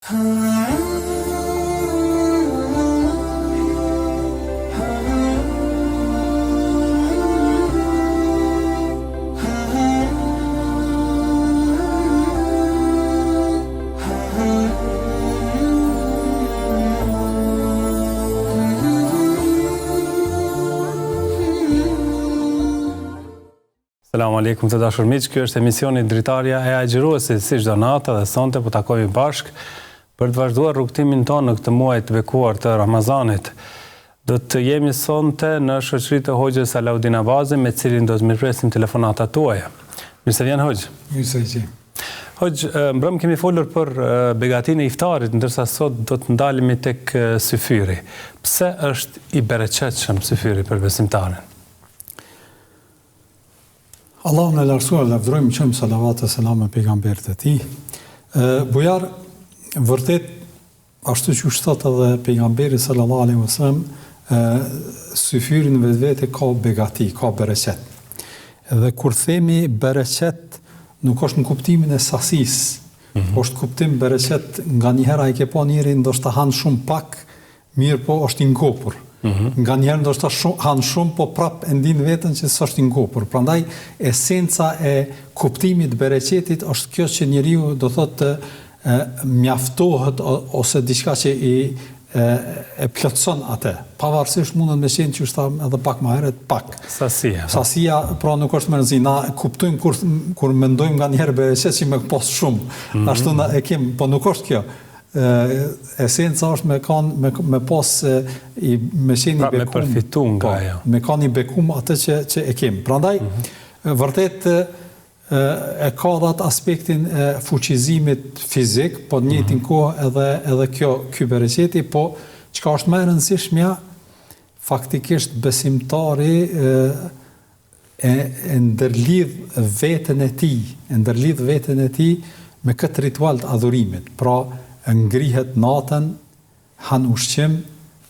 Selamu alaikum të dashur miq, kjo është emisioni Dritarja e Agjëruesit, si çdo natë dhe sonte po takohemi bashk për të vazhduar rrugtimin tonë në këtë muaj të bekuar të Ramazanit. Do të jemi sonte në shoqëri të Hoxhës Alaudin Abazi, me cilin do të mirëpresim telefonatat tuaja. Mirë se vjen Hoxh. Mirë se jeni. Hoxh, mbrëm kemi folur për begatinë e iftarit, ndërsa sot do të ndalemi tek syfyri. Pse është i bereqetshëm syfyri për besimtarin? Allahun e lartësuar lavdërojmë, qëmë salavat e selam e pejgamberit e tij. Bujar, vërtet, ashtu që thot edhe pejgamberi sallallahu alaihi wasallam, syfyri në vetvete ka begati, ka bereqet. Dhe kur themi bereqet, nuk është në kuptimin e sasisë, është kuptim bereqet nga njëherë ai ke pa njëri ndoshta han shumë pak, mirë po është i ngopur. Nga njerë ndoshta hanë shumë, po prap e ndin vetën që s'është i ngopur. Prandaj, esenca e kuptimit bereqetit është kjo që njeriu do thotë mjaftohet ose diçka që e plotson atë. Pavarësisht mundet me qenë që është edhe pak më herët, pak. Sasia, pra nuk është mërzi. Na kuptojmë kur mendojmë nga njerë bereqet që me pas shumë. Ashtu na e kem, po nuk është kjo. Esenca është me pas me qenë i bekum, me përfitu nga ajo. Me kanë i bekum atë që e kem. Prandaj, vërtet e ka dhat aspektin e fuqizimit fizik, po në njëjtin kohë edhe ky bereqeti, po çka është më e rëndësishmja, faktikisht besimtari e ndërlidh veten e tij me këtë ritual të adhurimit. Pra, ngrihet natën, han ushqim,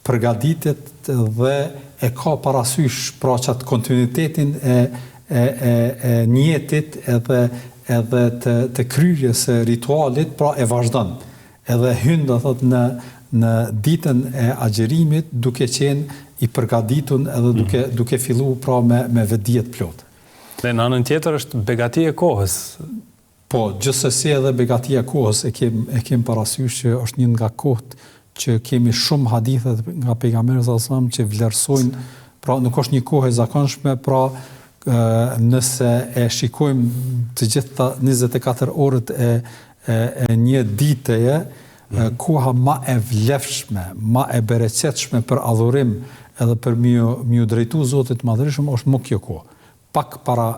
përgatitet dhe e ka parasysh pra qatë kontinuitetin e njetit edhe të kryerjes së ritualit, pra e vazhdon. Edhe hyn do thot në ditën e agjerimit duke qenë i përgatitur edhe duke filluar pra me vetdije të plotë. Dhe në anën tjetër është begati e kohës. Po, gjithsesi edhe begatia kohës e kem parasysh që është një nga kohët që kemi shumë hadithet nga pejgamberi sallallahu alajhi wasallam që vlerësojnë, pra nuk është një kohë e zakonshme, pra nëse e shikojmë të gjitha 24 orët e një diteje, koha ma e vlefshme, ma e bereqetshme për adhurim edhe për mju drejtu Zotit Madhërisëm është më kjo kohë. Pak para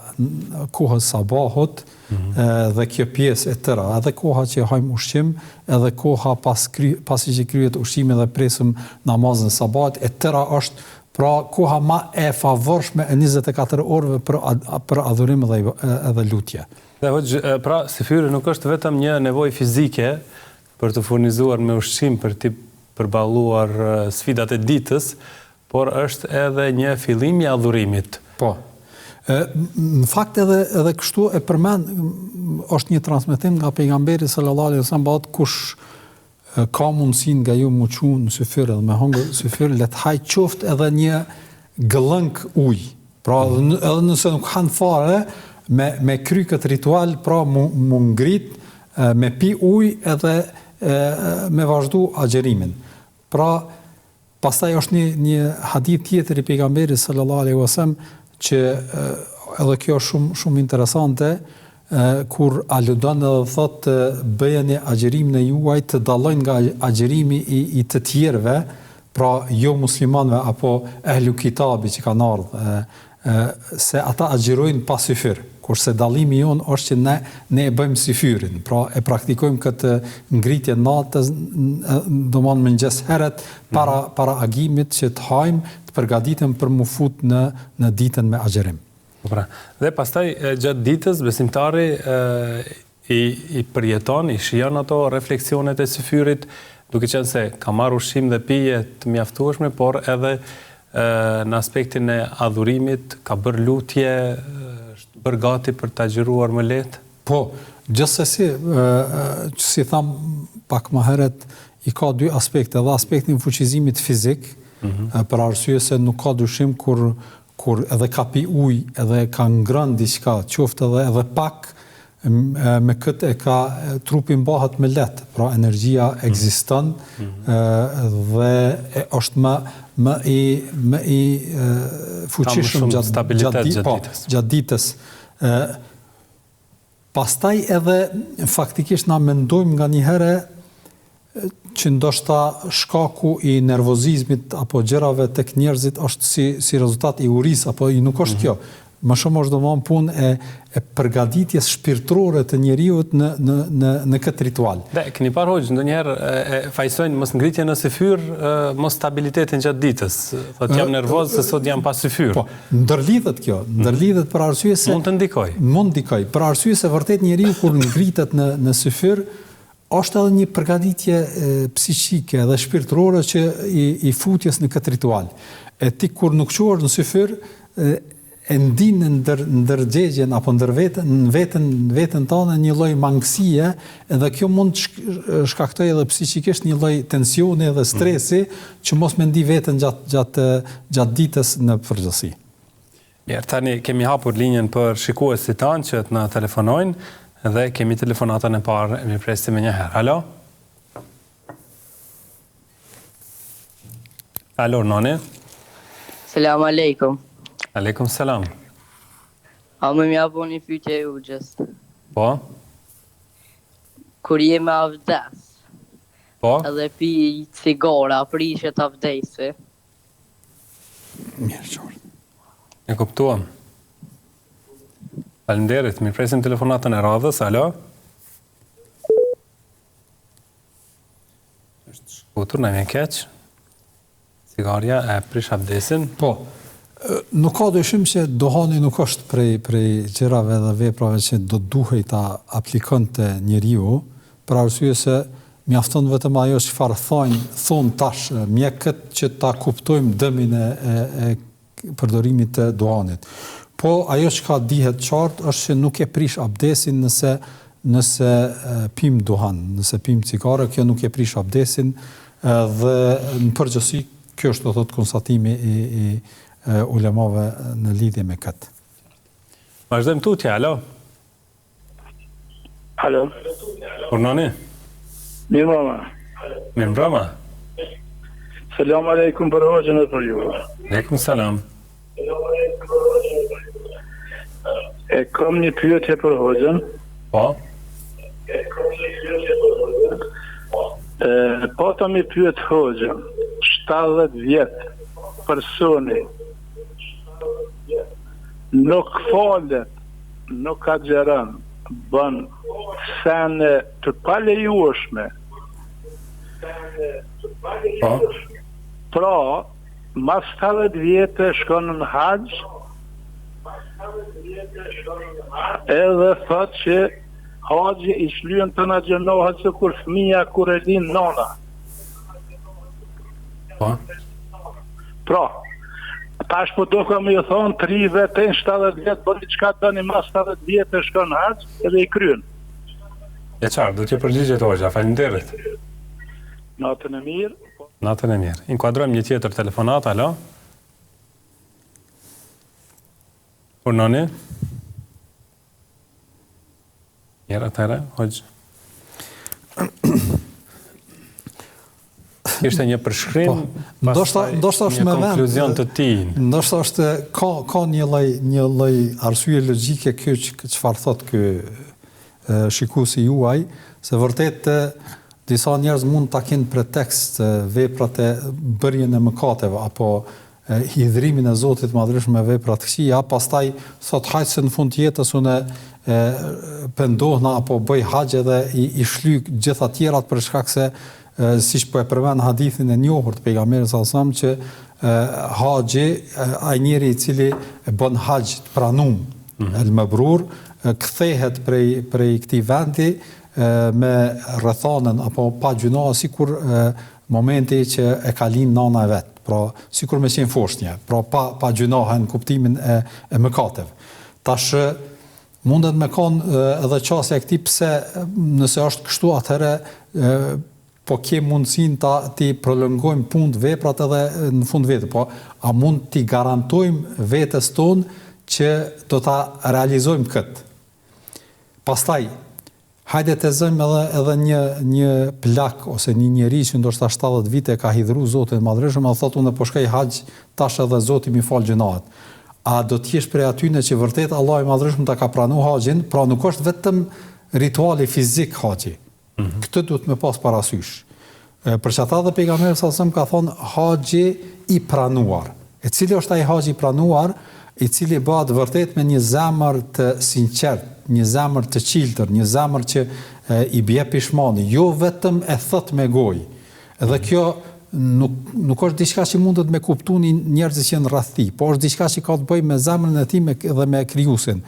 kohës sabahut dhe kjo pjesë e tëra, edhe koha që hajmë ushqim, edhe koha pasi që kryet ushqimi dhe presëm namazën e sabahut, e tëra është pra koha ma e favorshme e 24 orëve për adhurim edhe lutje. Dhe Hoxh, pra syfyri nuk është vetëm një nevojë fizike për të furnizuar me ushqim për të përballuar sfidat e ditës, por është edhe një fillim i adhurimit. Po. Në fakt edhe kështu e përmend është një transmetim nga pejgamberi sallallahu alaihi wasallam, kush ka mundësinë nga ju më çu në syfyr edhe me hongër syfyr, le të haj qoftë edhe një gëllënk ujë. Pra edhe nëse nuk han fare, me kry këtë ritual, pra mu ngrit, me pi ujë edhe me vazhdu agjerimin. Pra pastaj është një hadith tjetër i pejgamberit sallallahu alaihi wasallam që edhe kjo shumë interesante, kur aludon edhe thot bëjeni agjerimin e juaj të dallojnë nga agjerimi i të tjerëve, pra jo muslimanëve apo ehlu kitabi që kanë ardhur, se ata agjerojnë pa syfyr, kurse dallimi jon është që ne e bëjmë syfyrin, pra e praktikojmë këtë ngritje natës, domon mëngjes herët para agimit që të hajmë, të përgatitem për mu fut në ditën me agjerim. Pra, dhe pastaj gjatë ditës besimtari i përjeton, i shijon ato refleksionet e syfyrit, duke qenë se ka marrë ushqim dhe pije të mjaftueshme, por edhe në aspektin e adhurimit ka bërë lutje, është bërë gati për të agjëruar më lehtë. Po, gjithsesi, si tham pak më herët, i ka dy aspekte, dhe aspektin fuqizimit fizik, për arsye se nuk ka dyshim kur edhe ka pi ujë, edhe ka ngrënë diçka, qoftë edhe pak, me këtë trupi mbahet me lehtë, pra energjia ekziston dhe është më i fuqishëm gjatë ditës. Pastaj edhe faktikisht na mendojmë nga një herë që ndoshta shkaku i nervozizmit apo gjërave tek njerëzit është si rezultat i urisë, apo i nuk është kjo. Më shumë është domosdoshmë punë e përgatitjes shpirtërore të njeriut në këtë ritual. Dhe, keni parë hoxh, ndonjëherë e fajsojnë mos ngritje në syfyr, mos stabilitetin gjatë ditës. Thotë jam nervoz se sot jam pa syfyr. Po, ndërlidhet kjo, ndërlidhet për arsye se mund të ndikoj. Mund ndikoj, për arsye se vërtet njeriu kur ngritet në syfyr, është edhe një përgatitje psiqike dhe shpirtërore që i futjes në këtë ritual. E ti kur nuk quhesh në syfyr, e ndinë ndërgjegjen apo ndër veten tonë një lloj mangësie, edhe kjo mund të shkaktoj edhe psiqikisht një lloj tensioni dhe stresi që mos me ndi veten gjatë ditës në përgjithësi. Mirë, tani kemi hapur linjën për shikuesit tanë që të na telefonojnë dhe kemi telefonatën e parë, mi presim një herë. Alo? Alo, noni? Selam aleikum. Aleikum selam. A më mja bo një pyetje ju gjësë. Po? Kur je me avdes, Po? edhe pi cigara, prishet avdesi. Mirë qartë. E kuptuam. Faleminderit, mi presim telefonatën e radhës. Alo? Është shkutur, na vjen keq. Cigaria e prish abdesin. Po, nuk ka dyshim që dohani nuk është prej gjërave dhe veprave që do duhej ta aplikonte njeriu, për arsye se mjafton vetëm ajo çfarë thonë tash mjekët që ta kuptojmë dëmin e përdorimit të dohanit. Po ajo që ka dihet qartë është që nuk e prish abdesin nëse pim duhan, nëse pim cigare, kjo nuk e prish abdesin dhe në përgjithësi kjo është do thotë konstatimi i ulemave në lidhje me këtë. Vazhdojmë tutje, alo? Alo. Urnoni? Mirë mama. Mirë mbrëma. Selam aleikum për hoxhën e për ju. Aleikum selam. E kam një pyetje për hoxhën. Po? Pata mi pyet hoxhën, 70 vjet personi nuk falet, nuk agjeron, bën sene të palejueshme. Po? Pra, mas 70 vjetë shkon në haxh, edhe thot që haxhi i shlyen të na gjenohet se kur fëmija kur e din nona. Po? Pra, tash po do kam ju thonë 3 vete, 70 vjetë, bëni qka të dëni mas 70 vjetë e shkon haxh, edhe i kryen. E qartë, do t'ju përgjigjet hoxha, faleminderit. Natën e mirë. Natën e mirë. Inkuadrojmë një tjetër telefonat, alo? Urnoni? Mirë atëre, hoxh. Ishte një përshkrim, ndoshta është një konkluzion të tij. Ndoshta është ka një lloj arsye logjike kjo çfarë thot ky shikuesi juaj, se vërtet disa njerëz mund ta kenë pretekst veprat e bërjen e mëkateve apo hidhrimin e Zotit madhërisht me vepra të këqija, pastaj thot hajt se në fund të jetës unë pendohna apo bëj haxh edhe i shlyg gjitha tjerat për shkak se siç po e përmend hadithin e njohur të pejgamberit sallallahu alajhi wasallam që haxhi ai njeri i cili bën haxh të pranuar, el mabrur, kthehet prej këtij vendi me rrethanën apo pa gjuna, sikur momenti që e ka lind nana e vet. Pra, sikur me qenë foshnjë, pra pa gjunohen kuptimin e mëkateve. Tash Mundet me konë edhe qasja e këtij pse nëse është kështu atëherë po ke mundësin ti prolongojmë punë, veprat edhe në fund vete, po a mund t'i garantojmë vetes tonë që do ta realizojmë këtë. Pastaj, hajde të zëjmë edhe një plak ose një njeri që ndoshta 70 vite ka hidhru Zotin e Madhreshëm, a thotë unë po shkoj haxh, tash edhe Zoti më fal gjunat. A do t'jesh prej atyne që vërtet Allah i Madhreshëm ta ka pranu haxhin, pra nuk është vetëm rituali fizik haxhi. Këtë duhet me pas parasysh. Për që ata dhe pejgamberi sallallahu ka thonë haxhi i pranuar. E cili është ai haxhi i pranuar, i cili bëhet vërtet me një zemër të sinqert, një zemër të qiltër, një zemër që i bie pishmani, jo vetëm e thot me gojë. Edhe kjo nuk është diçka që mundet me kuptuni njerëzit që janë rreth tij, po është diçka që ka të bëjë me zemrën e tij dhe me krijuesin.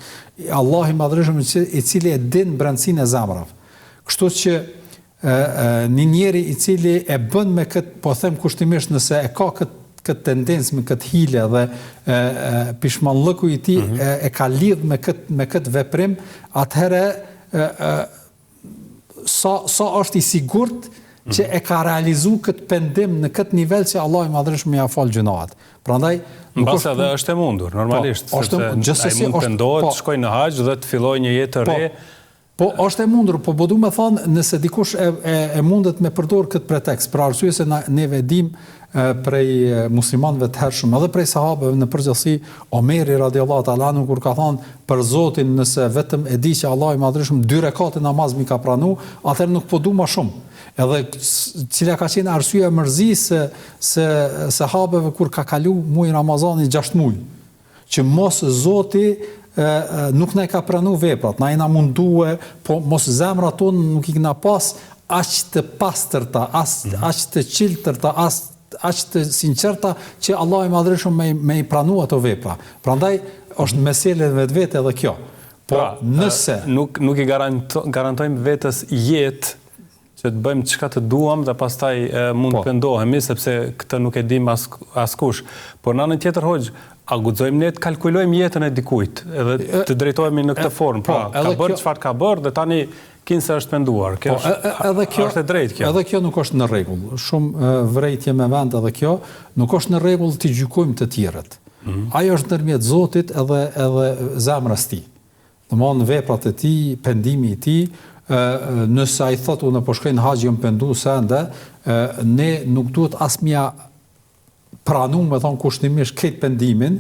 Allah i Madhreshëm i cili e din brendësinë e zemrave. Kështu që një njeri i cili e bën me këtë, po them kushtimisht nëse e ka këtë tendencë me këtë hile dhe pishmallëku i tij e ka lidh me këtë veprim, atëherë sa është i sigurt që e ka realizu këtë pendim në këtë nivel që Allah i Madhreshëm ia fal gjunat. Prandaj mbas edhe është e mundur normalisht, sepse ai mund pendohet, shkoj në haxh dhe të fillojë një jetë të re. Po është e mundur, po du me thonë nëse dikush e mundet me përdor këtë pretekst, për arsye se ne vedim prej muslimanëve të hershëm, edhe prej sahabëve në përgjithësi, Omeri radiallahu ta'ala anhu kur ka thënë për Zotin nëse vetëm e di që Allah i Madhreshëm 2 rekate namaz mi ka pranu, atëherë nuk po du më shumë. Edhe cila ka qenë arsyeja e mërzisë se sahabëve kur ka kalu muaj Ramazani 6 muaj, që mos Zoti nuk na ka pranu veprat, na jena mundue, po mos zemrat tonë nuk i kena pas aq të pastërta, aq të qiltërta, aq të sinqerta që Allah i Madhreshëm me i pranu ato vepra. Prandaj është mesele vetvete edhe kjo. Po nëse nuk i garantojmë vetes jetë që të bëjmë çka të duam dhe pastaj mund të pendohemi sepse këtë nuk e dim askush. Por në anën tjetër hoxh, a guxojmë ne të kalkulojmë jetën e dikujt edhe të drejtohemi në këtë formë. Pra, ka bërë çfarë ka bërë dhe tani kinse është penduar. Kjo është e drejtë kjo. Edhe kjo nuk është në rregull. Shumë vërejtje me vend edhe kjo, nuk është në rregull të gjykojmë të tjerët. Ajo është ndërmjet Zotit edhe zemrës tij. Domthonë veprat e tij, pendimi i tij, nëse ai thotë unë po shkoj në haxh jam penduar se ende, ne nuk duhet asmja pranu me thonë kushtimisht këtë pendimin,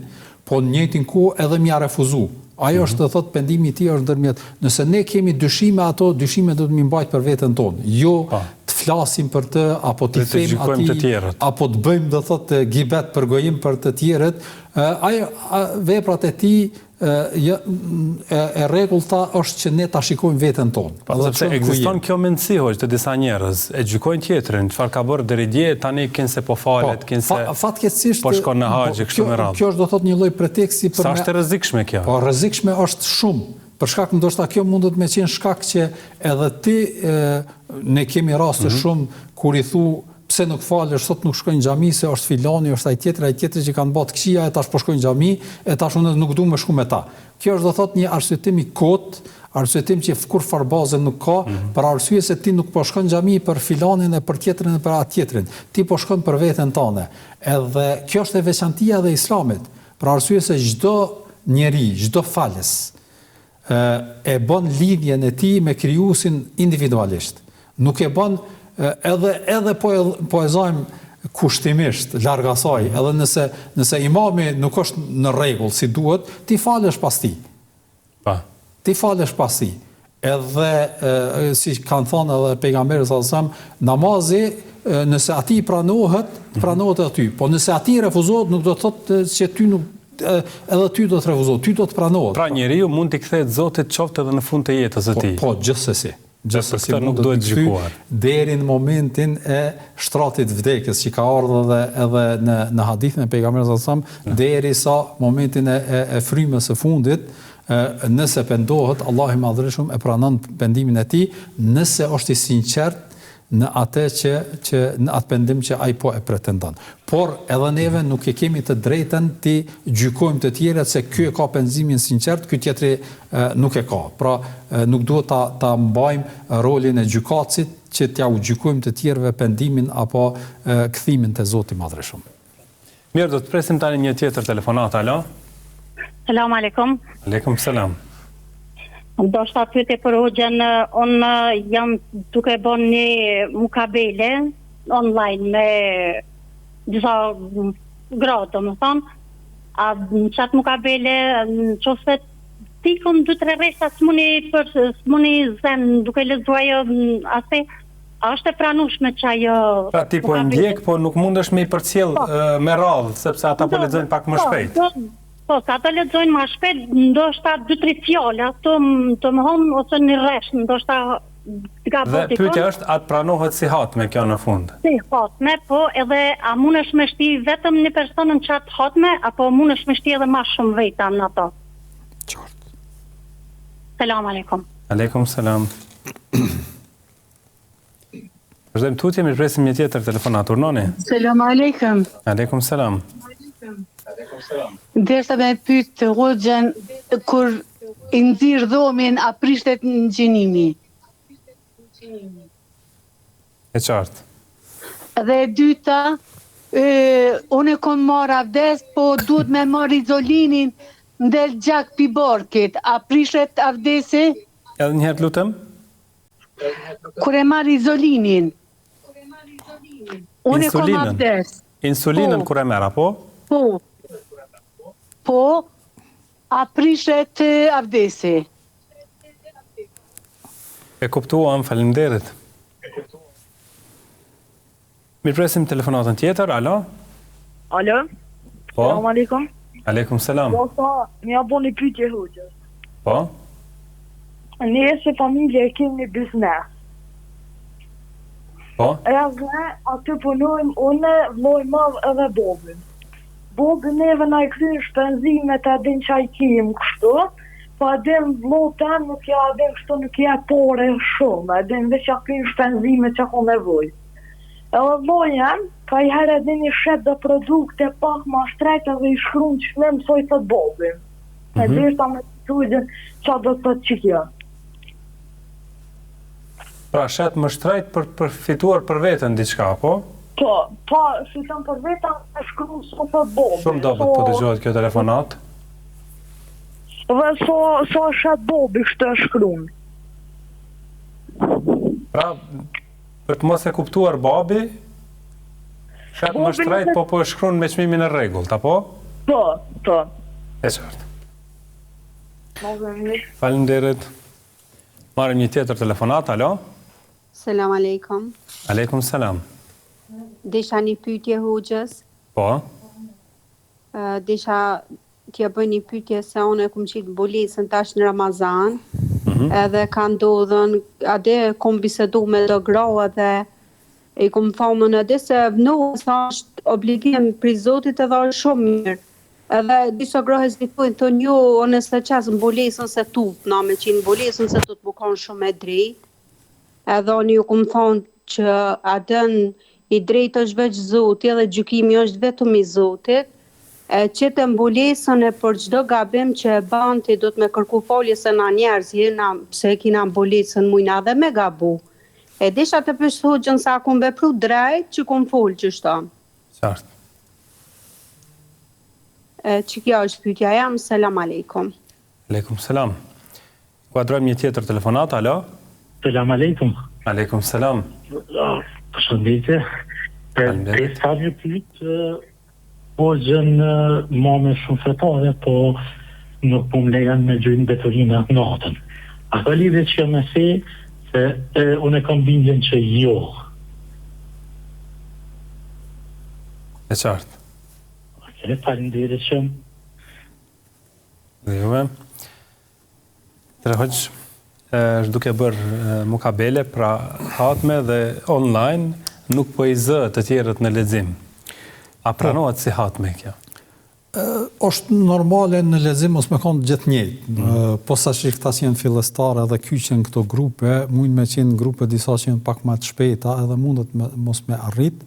po në njëjtin kohë edhe m'ja refuzu. Ajo është të thotë pendimi i tij është ndërmjet. Nëse ne kemi dyshime, ato dyshime do të mi mbajt për veten tonë. Jo të flasim për të, apo të themi atij, apo të bëjmë do thotë gibet për gojim për të tjerët. Ajo veprat e tij e rregullta është që ne ta shikojmë veten tonë. Sepse ekziston kjo mendësi hoxh të disa njerëz, e gjykojnë tjetrin, çfarë ka bërë deri dje, tani kinse po falet, kinse fatkeqësisht po shkon në haxh kështu me radhë. Kjo është do thotë një lloj preteksti për sa është e rrezikshme kjo. Po rrezikshme është shumë. Për shkak ndoshta kjo mundet me qenë shkak që edhe ti ne kemi raste shumë kur i thu pse nuk falesh, sot nuk shkojnë në xhami se është filani, është ai tjetër që kanë bërë këqija, e tash po shkojnë në xhami, e tash unë nuk dua më shku me ta. Kjo është do thotë një arsyetim i kot, arsyetim që kur farbaze nuk ka, për arsye se ti nuk po shkon në xhami për filanin e për tjetrin e për atë tjetrin. Ti po shkon për veten tënde. Edhe kjo është e veçantia e Islamit, për arsye se çdo njeri, çdo falës e bën lidhjen e tij me krijuesin individualisht. Nuk e bën edhe po e zajmë kushtimisht larg asaj, edhe nëse imami nuk është në rregull si duhet, ti falesh pas tij. Ti falesh pas tij. Edhe si kanë thënë edhe pejgamberi sallallahu alajhi wasallam, namazi nëse ati pranohet aty. Po nëse ati refuzohet, nuk do të thotë që ty nuk edhe ty do të refuzohet, ty do të pranohet. Pra njeriu mund t'i kthehet Zotit qoftë edhe në fund të jetës së tij. Po gjithsesi. Gjithsesi nuk duhet gjykuar. Deri në momentin e shtratit vdekjes që ka ardhur edhe në hadithin e pejgamberit sallallahu alajhi wasallam, derisa momentin e frymës së fundit, nëse pendohet, Allahu i Madhreshëm e pranon pendimin e tij, nëse është i sinqert, në atë që në atë pendim që ai po e pretendon. Por edhe neve nuk e kemi të drejtën të gjykojmë të tjerët se ky e ka penzimin sinqert, ky tjetri nuk e ka. Pra nuk duhet ta mbajmë rolin e gjykatësit që t'ja u gjykojmë të tjerëve pendimin apo kthimin te Zoti i Madhreshëm. Mirë, do të presim tani një tjetër telefonat, alo? Selam aleikum. Aleikum selam. Do shta pyetje për hoxhën, unë jam duke bën një mukabele online me disa gra, domethënë. A në qatë mukabele, në qoftë tikun 2-3 rreshta s'muni zen duke lexuar atë, a është e pranueshme që ajo... Pra ti po e ndjek, po nuk mundesh me i përcjell me radhë, sepse ata po lexojnë pak më shpejt. Po, sa ata lexojnë më shpejt, ndoshta 2-3 fjala, të më thonë ose një rresht, ndoshta Dhe pyetja është, atë pranohet si hatme kjo në fund? Si hatme, po edhe a mundesh me shti vetëm një person në qatë hatme, apo mundesh me shti edhe ma shumë veta në ato? Qartë. Selam aleikum. Aleikum selam. Vazhdojmë tutje, mi presim një tjetër telefonat. Urnoni? Selam aleikum. Aleikum selam. Derisa me pyet të hoxhën kur i nxirr dhomin a prishtet në gjinimi. E qartë. Dhe e dyta, unë kom marr avdes, po duhet me marr izolinin ndel gjak pi borkit. A prishet avdesi? Edhe njëherë lutem? Kur e marr izolinin. Unë kom Insulinën? avdes. Insulinën kur e merr, apo? Po, a prishet avdesi? E kuptuam, faleminderit. Mirë presim telefonatën tjetër, alo? Alo? Po? Selam aleikum. Aleikum selam. Do sa, më bën një pyetje hoxhës. Po? Ne si familje kemi biznes. Po? Edhe aty punojmë unë, vllai madh edhe bobin. Bobi neve na i kryen shpenzimet e din çaj kim kështu, po adem vllota nuk ja adem kështu nuk ja pore shumë, adem veç ja kryen shpenzimet që ka nevojë. Edhe vllaja, ka i herë edhe një shet dhe produkte pak ma shtrejt edhe i shkruan çfarë mësoj të bobin. E derisa me studien çfarë do të thotë që kjo. Pra shet më shtrejt për përfituar për veten diçka, po? Po, fiton për veta e shkruan sot të bobin. Shumë dobët po dëgjohet kjo telefonat. Dhe so shet bobi kështë e shkruan. Pra, për të mos e kuptuar babi, shet më shtrejt, po e shkruan me çmimin e rregullt, apo? Po. E qartë. Faleminderit. Marrim një tjetër telefonat, alo? Selam aleikum. Aleikum selam. Desha një pyetje hoxhës. Po? Desha t'ja bëj një pyetje se unë e kum qitë bolesën tash në Ramazan, edhe ka ndodhën, ade kom bisedu me do grau dhe e kum thomën edhe se sa është obligim për Zotit edhe është shumë mirë. Edhe disa gra hezitojnë, thonë jo, unë s'e qas në bolesën se tut, na me qinë bolesën se tut më kanë shumë e drejt. Edhe unë ju kum thonë që adën i drejt është veç Zoti dhe gjykimi është vetëm i Zotit. Që të mbulesën e për çdo gabim që e ban ti do të me kërku falje se na njerëz jena pse e kina mbulesën mujna dhe me gabu. E desha të pyes hoxhën sa kum vepru drejt që kum fol çështo. Qartë. Që kjo është pyetja jam, selam aleikum. Aleikum selam. Kuadrojmë një tjetër telefonat, alo? Selam aleikum. Aleikum selam. Përshëndetje. Faleminderit. Ka një pyetje hoxhën më me shumë fetare, po nuk po më lejan me gjynë beturinë natën. A ka lidhje që me se unë e kam bindjen që jo. E qartë. Faleminderit që Dhe juve. Tre hoqë është duke bërë mukabele, pra hatme dhe online nuk po i zë të tjerët në lexim. A pranohet si hatme kjo? është normale në lexim mos me kanë gjithë njëjtë. Po sa që këta që janë fillestare edhe kyqen këto grupe, mund me qenë grupe disa që janë pak më të shpejta edhe mundet mos me arrit.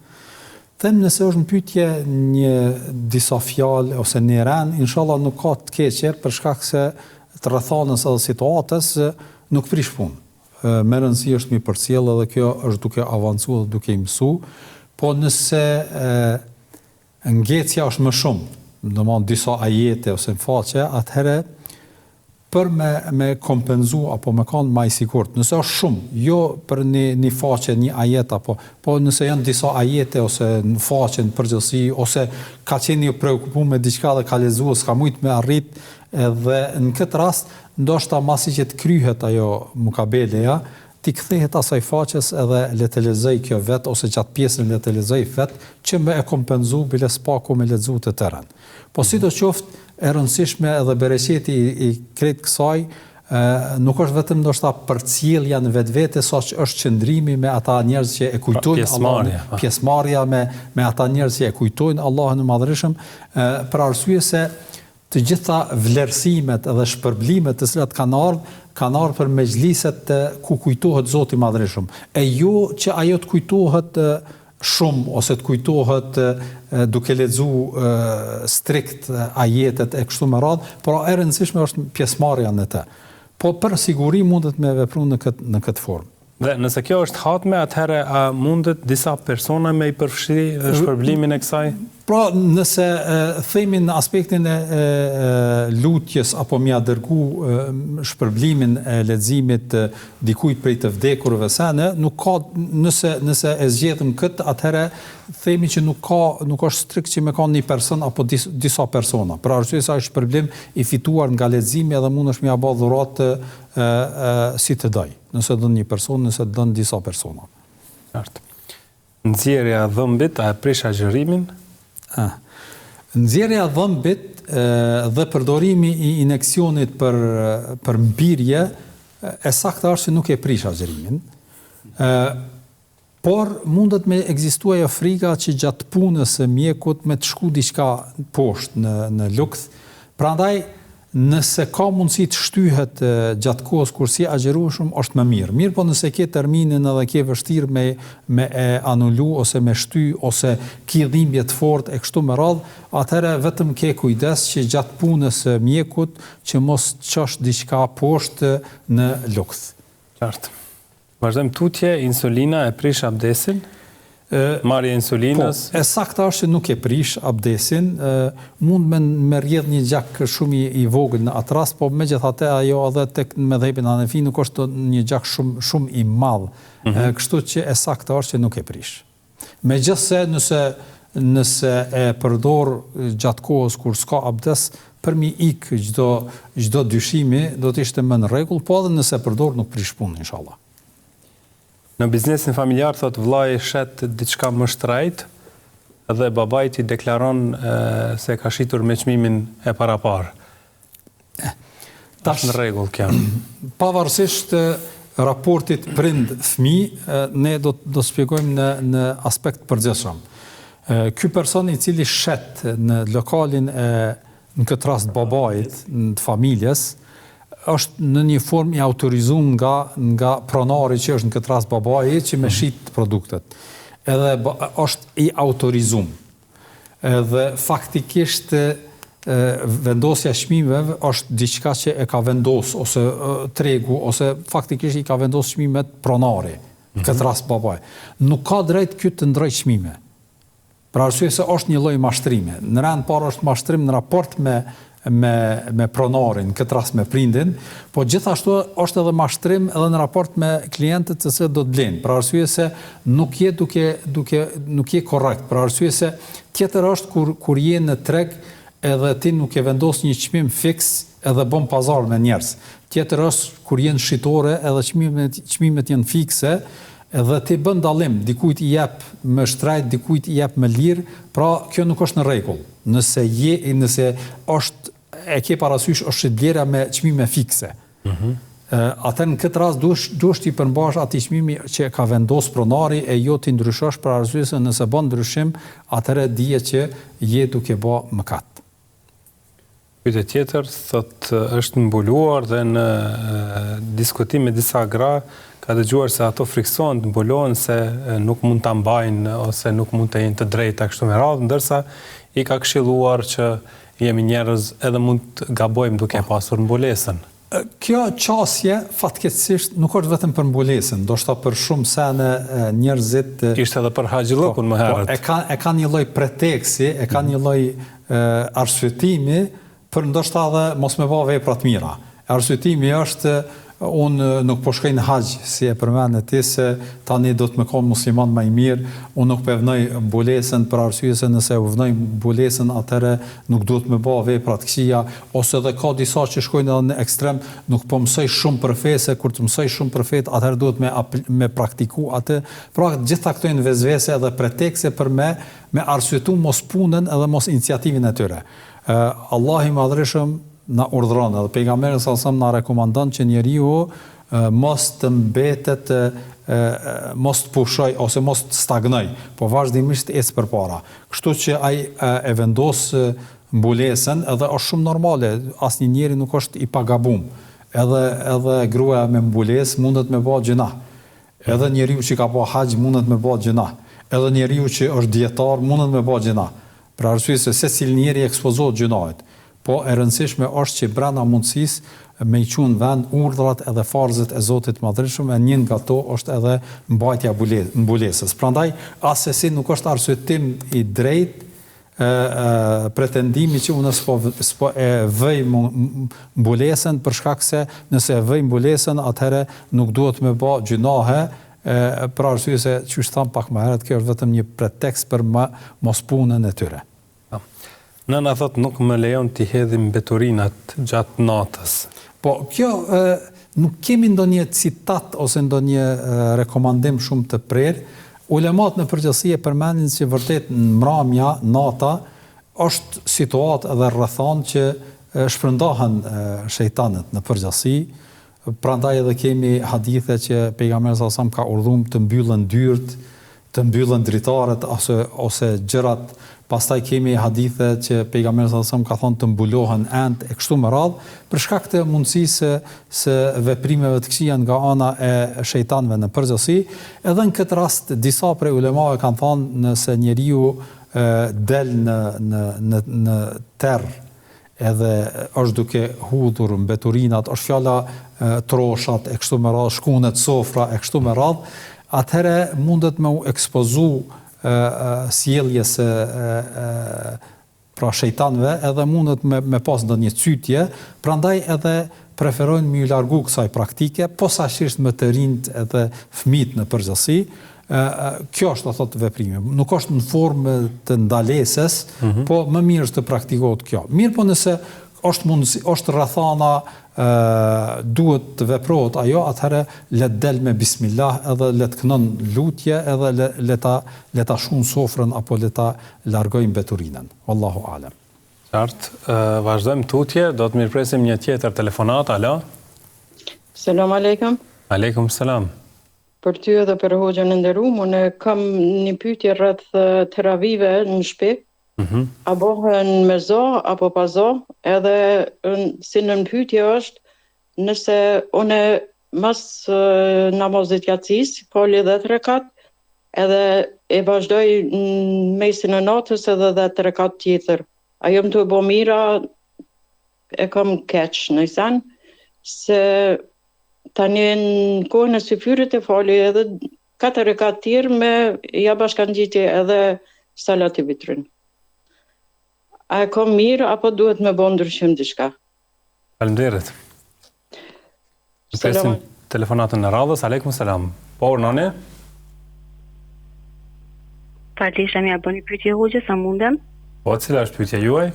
Them nëse është në pyetje një disa fjalë ose një ran, inshallah nuk ka të keqe për shkak se të rrethanës edhe situatës nuk prish punë. Me rëndësi është mi përcjell edhe kjo është duke avancuar dhe duke i mësu, po nëse ngjecja është më shumë, domthonë disa ajete ose në faqe, atëherë për me kompenzu apo me kanë më i sigurt. Nëse është shumë, jo për një faqe, një ajet po nëse janë disa ajete ose në faqe në përgjithësi ose ka qenë i preokupuar me diçka dhe ka lexuar, s'ka mujt me arrit, edhe në këtë rast ndoshta masi që të kryhet ajo mukabeleja, ti kthehet asaj faqes edhe le të lexoj kjo vet ose gjatë pjesën le të lexoj vet që më e kompenzu bile spaku me lexu të tërën. Po sidoqoftë e rëndësishme edhe bereqeti i krejt kësaj nuk është vetëm ndoshta përcjellja në vetvete, saqë është qëndrimi me ata njerëz që e kujtojnë Allahun, pjesëmarrja me ata njerëz që e kujtojnë Allahun e Madhërisëm, për arsye se të gjitha vlerësimet edhe shpërblimet të cilat kanë ardhur për mejliset ku kujtohet Zoti i Madhërisëm. E jo që ajo të kujtohet shumë ose të kujtohet duke lexu strikt ajetet e kështu me radhë, por e rëndësishme është pjesëmarrja në të. Po për siguri mundet me vepru në këtë formë. Dhe nëse kjo është hatme, atëherë mundet disa persona me i përfshi shpërblimin e kësaj? Pra, nëse themi në aspektin e lutjes apo mja dërgu shpërblimin e leximit dikujt prej të vdekurve sene, nuk ka, nëse e zgjedhëm këtë, atëherë themi që nuk është strikt që me ka një person apo disa persona. Për arsye se është shpërblim i fituar nga leximi edhe mund është mja bë dhuratë si të doj. Nëse dën një person, nëse dën disa persona. Qartë. Nxjerrja e dhëmbit, a e prish agjërimin? Nxjerrja e dhëmbit dhe përdorimi i injeksionit për mbirje e saktë është se nuk e prish agjërimin. Por mundet me ekzistuar frika që gjatë punës së mjekut me të shku diçka poshtë në lukth. Prandaj nëse ka mundësi të shtyhet gjatë kohës kur si agjërueshëm është më mirë. Mirë, po nëse ke terminin edhe ke vështirë me e anulu ose me shty ose ke dhimbje të fortë e kështu me radhë, atëherë vetëm ke kujdes që gjatë punës së mjekut që mos çosh diçka poshtë në lukth. Qartë. Vazhdojmë tutje, insulina e prish abdesin? Marrja e insulinës? Po, e saktë është që nuk e prish abdesin, mund me rrjedh një gjak shumë i vogël në atë rast, po megjithatë ajo edhe tek mëdhëpin Hanefi nuk është një gjak shumë i madh. Kështu që e saktë është që nuk e prish. Megjithse nëse e përdor gjatë kohës kur s'ka abdes, për mi ik çdo dyshimi do të ishte më në rregull, po edhe nëse përdor nuk prish punën inshallah. Në biznesin familjar, thot vllai shet diçka më shtrejt dhe babait i deklaron se ka shitur me çmimin e paraparë. Tash në rregull kjo. Pavarësisht raportit prind-fëmijë, ne do të shpjegojmë në aspekt përgjithshëm. Ky person i cili shet në lokalin në këtë rast babait, në familjes, është në një formë i autorizuar nga pronari që është në këtë rast babai që me shit produktet. Edhe është i autorizuar. Edhe faktikisht vendosja e çmimeve është diçka që e ka vendos ose tregu ose faktikisht i ka vendos çmimet pronari, në këtë rast babai. Nuk ka drejt ky të ndrojë çmime. Për arsye se është një lloj mashtrimi. Në rand parë është mashtrim në raport me pronarin, këtë rast me prindin, po gjithashtu është edhe mashtrim edhe në raport me klientët se do të blenë, për arsye se nuk je korrekt, për arsye se tjetër është kur je në treg edhe ti nuk e vendos një çmim fiks edhe bën pazar me njerëz. Tjetër është kur je në shitore edhe çmimet janë fikse, edhe ti bën dallim, dikujt i jep më shtrejt, dikujt i jep më lirë, pra kjo nuk është në rregull. Nëse është e ke parasysh është vlera me çmime fikse. Atë në këtë rast duhesh ti përmbash atij çmimi që ka vendos pronari e jo ti ndryshosh për arsye se nëse bën ndryshim, atëherë dije që je duke bë mëkat. Pyetja tjetër thot është mbuluar dhe në diskutim me disa gra ka dëgjuar se ato friksohen të mbulohen se nuk mund ta mbajnë ose nuk mund të jenë të drejta kështu me radhë, ndërsa i ka këshilluar që jemi njerëz edhe mund të gabojmë duke pasur mbulesën. Kjo qasje fatkeqësisht nuk është vetëm për mbulesën, ndoshta për shumë sene njerëzit ishte edhe për haxhillokun më herët. E kanë një lloj preteksi, e kanë një lloj arsyetimi për ndoshta edhe mos me bë vepra të mira. Arsyetimi është unë nuk po shkoj në haxh, si e përmend ti se tani do të më kon musliman më i mirë, unë nuk po vnoj mbulesën për arsye se nëse u vnoj mbulesën atëherë nuk duhet më bë vepra të këqija, ose edhe ka disa që shkojnë edhe në ekstrem, nuk po mësoj shumë për fe, se kur të mësoj shumë për fe, atëherë duhet me praktiku atë. Pra gjitha këto janë vezvese edhe pretekse për me arsyetu mos punën edhe mos iniciativën e tyre. Allahu i Madhreshëm na urdhëron edhe pejgamberi sallallahu alajhi wasallam na rekomandon që njeriu mos të mbetet, mos të pushoj ose mos të stagnoj, po vazhdimisht ecë përpara. Kështu që ai e vendos mbulesën, edhe është shumë normale, asnjë njeri nuk është i pagabum. Edhe gruaja me mbulesë mundet me bëj gjuna. Edhe njeriu që ka bëj haxh mundet me bëj gjuna. Edhe njeriu që është dietar mundet me bëj gjuna. Për arsye se secili njeri ekspozohet gjunave. Po e rëndësishme është që brenda mundësisë me i qunë vend urdhrat edhe farzët e Zotit Madhreshëm, e njën nga to është edhe mbajtja mbulesës. Prandaj, asesi nuk është arsyetim i drejt pretendimi që unë s'po e vëj mbulesën, për shkak se nëse e vëj mbulesën, atëherë nuk duhet me bë gjunahe, për arsye se që tham pak më herët, kjo është vetëm një pretekst për mos punën e tyre. Nëna thot nuk më lejon t'i hedhim mbeturinat gjatë natës. Po, kjo nuk kemi ndonjë citat ose ndonjë rekomandim shumë të prerë. Ulemat në përgjithësi e përmendin që vërtet në mramja, nata, është situatë edhe rrethon që shpërndahen shejtanët në përgjithësi. Prandaj edhe kemi hadithe që pejgamberi sallallahu alajhi wasallam ka urdhëruar të mbyllen dyert, të mbyllen dritarët ose gjërat. Pastaj kemi hadithe që pejgamberi sallallahu alajhi wasallam ka thonë të mbulohen ent e kështu me radhë, për shkak të mundësisë se veprimeve të këqija nga ana e shejtanëve në përgjithësi. Edhe në këtë rast disa prej ulemave kanë thonë nëse njeriu del në terr edhe është duke hudhur mbeturinat, është fjala troshat e kështu me radhë, shkunet, sofra e kështu me radhë, atëherë mundet me u ekspozu sjelljes pra shejtanëve, edhe mundet me pas ndonjë cytje, prandaj edhe preferojnë me u largu kësaj praktike, posaçërisht me të rinjt edhe fëmijët në përgjithësi. Kjo është thotë veprimi. Nuk është në formë të ndalesës, po më mirë është të praktikohet kjo. Mirë po nëse është rrethana duhet të veprohet ajo, atëherë le të del me bismillah, edhe le të kënon lutje, edhe le ta shun sofrën apo le ta largojmë mbeturinën. Wallahu alem. Qartë, vazhdojmë tutje, do të mirëpresim një tjetër telefonat. Alo? Selam aleikum. Aleikum selam. Për ty edhe për hoxhën e nderuar, unë kam një pyetje rreth teravive në shtëpi. A bëhen me zo apo pa zo, edhe si në pyetje është nëse une mas namazit jacis, foli 10 rekat, edhe e vazhdoj në mesin e natës edhe 10 rekat tjetër. A jam të bo mira, e kam keq në sen, se tani në kohën e syfyrit e foli edhe 4 rekat tjerë me ja bashkangjitje edhe salat i vitrin. A e kom mirë, apo duhet me bo ndryshim diçka? Faleminderit. Presim telefonatën në radhës. Aleikum selam. Po, noni? Falesha më bëni pyetje hoxha, sa mundem? Po, cila është pyetja juaj?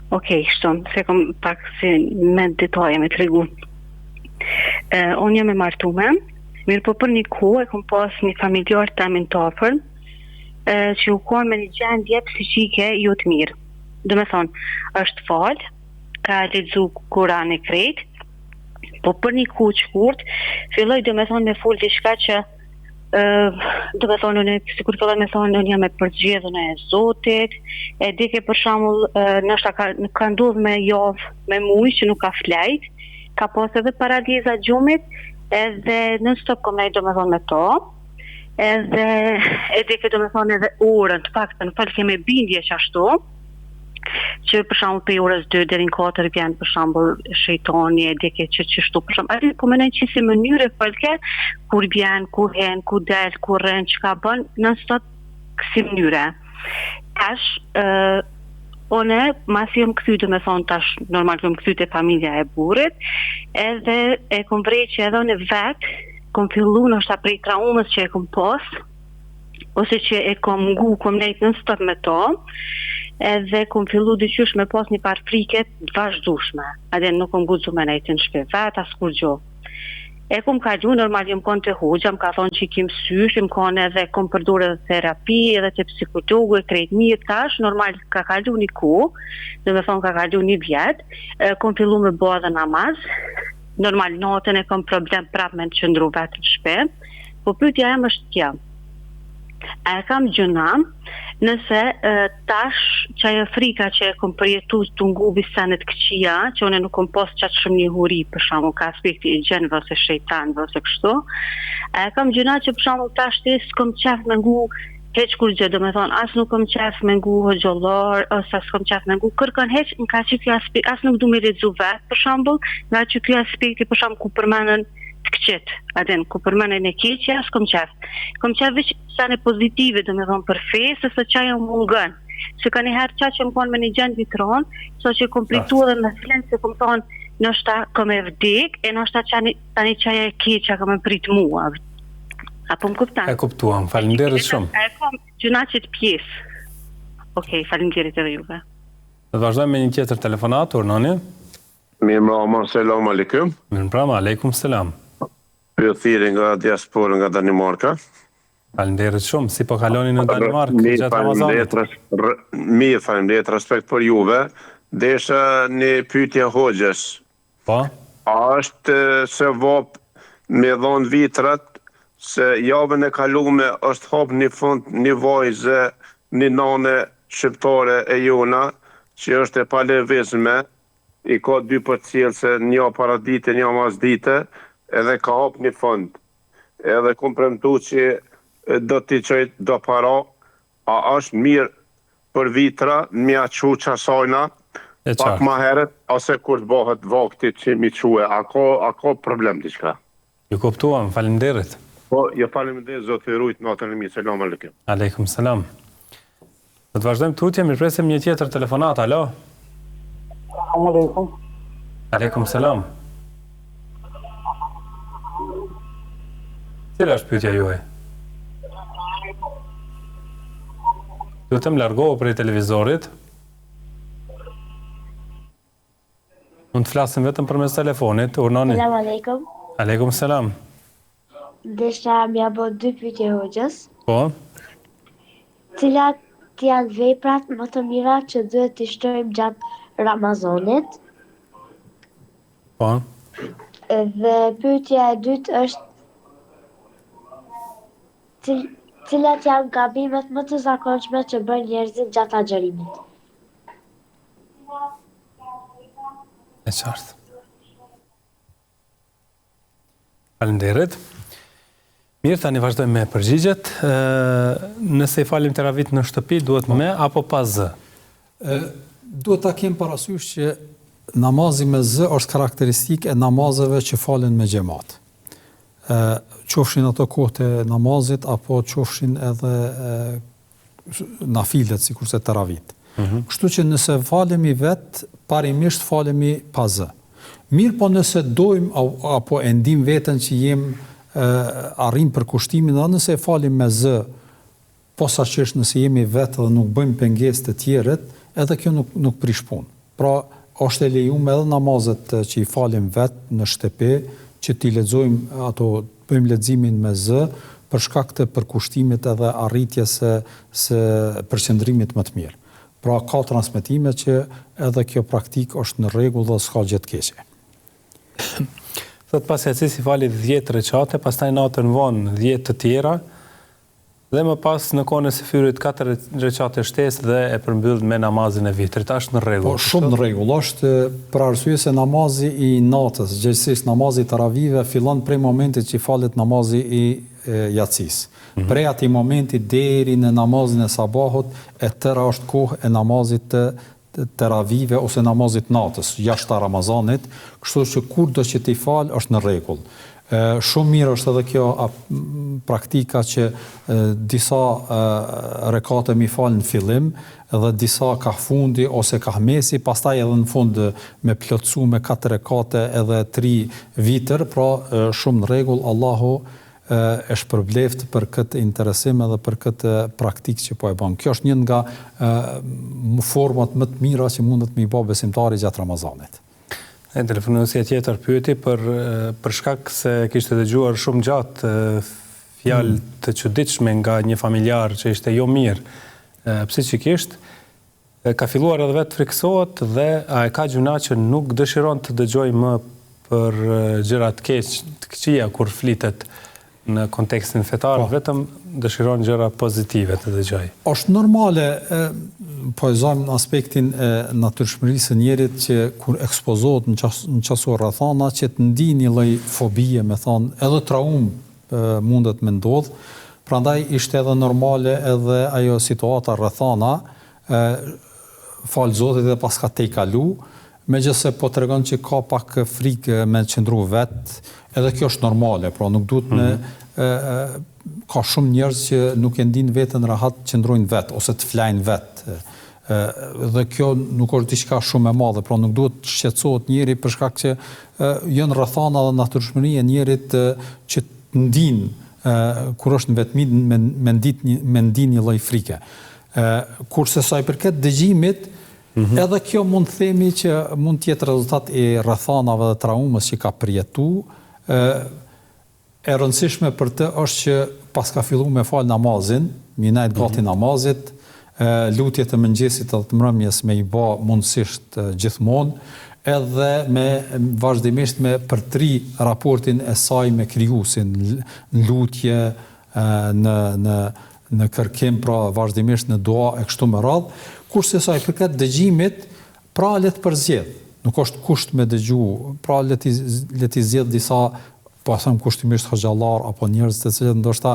Okej, shton, se kom pak si me detaje me tregu. Unë jam e martuar, mirë po për një kohë e kom pas një familjar tamin të afër, që u konë me një gjendje psiqike jo të mirë. Do me thonë, është falë, ka lexu Kur'an e krejt, po për një kohë shkurt, filloj do me thonë me folë diçka që do me thonë, sikur filloj me thonë, unë jam e përgjithën e Zotit, e di ke për shembull, nështë ka ndodhur me javë, me muj që nuk ka flejt, ka pas edhe paraliza gjumit, edhe në stop komej do me thonë me to, edhe e di ke do me thonë edhe orën, të pak të në falë keme bindje që ashtu, që për shembull për orës 2 deri në 4 vjen për shembull shejtani e di ke që çështu për shembull aty po mendoj që si mënyrë falke kur vjen, kur hen, kur del, kur rën, çka bën, në sot si mënyre. Tash unë mas jam kthy do me thonë tash normal jam kthy te familja e burrit, edhe e kom vrejt që edhe unë vet kom fillu nështë prej traumës që e kom pas, ose që e kom ngu, kom nejt në stop me to, edhe kom fillu dyqysh me pas një par friket vazhdushme. Edhe nuk kom guxu me nejt në shpe vet, as kur gjo. E kom kalu, normal jëm kon të hoxha, më ka thonë që i kim sysh, më kon edhe kom përdur edhe terapi, edhe të psikologu, e krejt mirë tash, normal ka kalu një ku, dhe me thonë ka kalu një vjet, kom fillu me bo edhe namaz, normal natën e kom problem prap me në qëndru vetë në shpe, po pyetja em është kjo. E kam gjëna, nëse tash që ajo frika që e kom përjetu të ngubi senet këqia, që une nuk kom pos qatë shumë një huri, për shamu ka aspekti i gjenëve ose shejtanve ose kështu, e kam gjëna që për shamu tash të s'kom qef me ngu heq kur gjë, do me thonë, as nuk kom qef me ngu hoxollar, ose as kom qef me ngu kërkon heq, nga që kjo aspekt, as nuk du me redzu vetë, për shambull, nga që kjo aspekti për shamu ku përmenën të këqit, adin, ku përmenën e keqja, as kom qef. Kom qef vëq sane pozitive, do me thonë, për fesë, se qa jo mungën. Se ka njëherë qa që më konë me një gjendë vitron, so që kom pritu edhe me flenë, se kom thonë, nështë kom e vdik, e nështë tani qaja e keqja kom e prit mua. Apo më kuptan? E kuptuam, falimderit shumë. E kom gjuna që të pjesë. Okej, falimderit edhe juve. Dhe vazhdojmë me një tjetër telefonat, urnoni. Mirë mrama, selam aleikum. Mirë mrama, aleikum selam. Pyetëthiri nga diaspora nga Danimarka. Falimderit shumë, si po kaloni në Danimarkë gjatë Ramazanit? Mirë, falimderit, respekt për juve. Desha një pyetje hoxhës. Po? A është se vop me dhonë vitrat, se javën e kalume është hap një fund, një vajzë, një nane shqiptare e jona, që është e palevizme, i ka 2 përcjellë se një para dite, një mas dite, edhe ka hap një fund. Edhe kom premtu që do t'i qëjt do para, a është mirë për vitra, mja qu qasajna, pak ma heret, ose kur të bëhet vakti që mi quë, a ka problem diçka? Ju kuptuam, falimderit. Po, jo falimderit, zotë i rujt, natën e mi, selam aleikum. Aleikum selam. Do të vazhdojmë tutje, mirë presim një tjetër telefonat, alo? Aleikum. Aleikum selam. Cila është pyetja juaj? Lutem largohu prej televizorit. Mund të flasim vetëm përmes telefonit, urnoni. Selam aleikum. Aleikum selam. Desha mja bo 2 pyetje hoxhës. Po? Cilat janë veprat më të mira që duhet t'i shtojmë gjatë Ramazanit? Po? Dhe pyetja e dytë është cilat janë gabimet më të zakonshme që bën njerëzit gjatë agjërimit? E qartë. Falemnderit. Mirë, tani vazhdojmë me përgjigjet. Nëse i falim teravit në shtëpi, duhet me apo pa zë? Duhet ta kem parasysh që namazi me zë është karakteristik e namazeve që falen me xhamat. Qofshin ato kohët e namazit, apo qofshin edhe nafilet, sikurse teravit. Kështu që nëse falemi vetë, parimisht falemi pa zë. Mirë po nëse dojmë, apo e ndim veten që jem arrim për kushtimin, dhe nëse e falim me zë, posaçërisht nëse jemi vetë dhe nuk bëjmë pengesë të tjerët, edhe kjo nuk prish punë. Pra, është e lejuar edhe namazet që i falim vetë në shtëpi, që t'i lexojmë ato, bëjmë leximin me zë, për shkak të përkushtimit edhe arritjes së përqendrimit më të mirë. Pra, ka transmetime që edhe kjo praktik është në rregull dhe s'ka gjë të keqe. Thot pas yatsis I fali 10 recate, pastaj natën vonë 10 të tjera, dhe më pas në kohën e Sefirit 4 recate shtesë dhe e përmbyll me namazin e vitrit. Është në rregull. Po shumë në rregull. Është për arsye se namazi I natës, gjithsesi namazi I taravive fillon prej momentit që falet namazi I yatsis. Prej atij momenti deri në namazin e sabahut, e tëra është kohë e namazit të teravive ose namazit natës, jashtë Ramazanit, kështu që kurdo që ti fal është në rregull. Shumë mirë është edhe kjo praktika që disa rekate mi fal në fillim dhe disa ka fundi ose ka mesi, pastaj edhe në fund me plotësu me 4 rekate edhe 3 vitër, pra shumë në rregull. Allahu e shpërbleft për këtë interesim edhe për këtë praktikë që po e bën. Kjo është një nga format më të mira që mundet me I bë besimtari gjatë Ramazanit. E telefonuesja tjetër pyeti për shkak se kishte dëgjuar shumë gjatë fjalë të çuditshme nga një familjar që ishte jo mirë, psikikisht, ka filluar edhe vetë friksohet dhe a e ka gjuna që nuk dëshiron të dëgjoj më për gjëra të këqija kur flitet në kontekstin fetar, vetëm dëshiron gjëra pozitive të dëgjoj. Është normale, po e zojmë në aspektin e natyrshmërisë së njerit që kur ekspozohet në qasor rrethana që të ndi një lloj fobie, me thonë, edhe traum mundet me ndodh. Prandaj ishte edhe normale edhe ajo situata rrethana, fal Zotit dhe pas ka te I kalu, megjithëse po tregon që ka pak frikë me qëndru vet, edhe kjo është normale, pra nuk duhet me ka shumë njerëz që nuk e ndin veten rahat qëndrojnë vet ose të flajnë vet. Dhe kjo nuk është diçka shumë e madhe, pra nuk duhet të shqetësohet njeri për shkak që janë rrethana dhe natyrshmëria e njerit që të ndin kur është në vetmi me ndin një lloj frike. Kurse sa I përket dëgjimit, edhe kjo mund të themi që mund të jetë rezultat I rrethanave dhe traumës që ka përjetuar. E rëndësishme për të është që pas ka filluar me fal namazin, minajt gati namazit, lutjet e mëngjesit edhe të mbrëmjes me I bë mundësisht gjithmonë, edhe me vazhdimisht me përtri raportin e saj me krijuesin, në lutje, në kërkim, pra vazhdimisht në dua e kështu me radhë. Kurse sa I përket dëgjimit, pra le të përzgjedh. Nuk është kusht me dëgju, pra le të zgjedh disa, po them kushtimisht hoxhallar apo njerëz të cilët ndoshta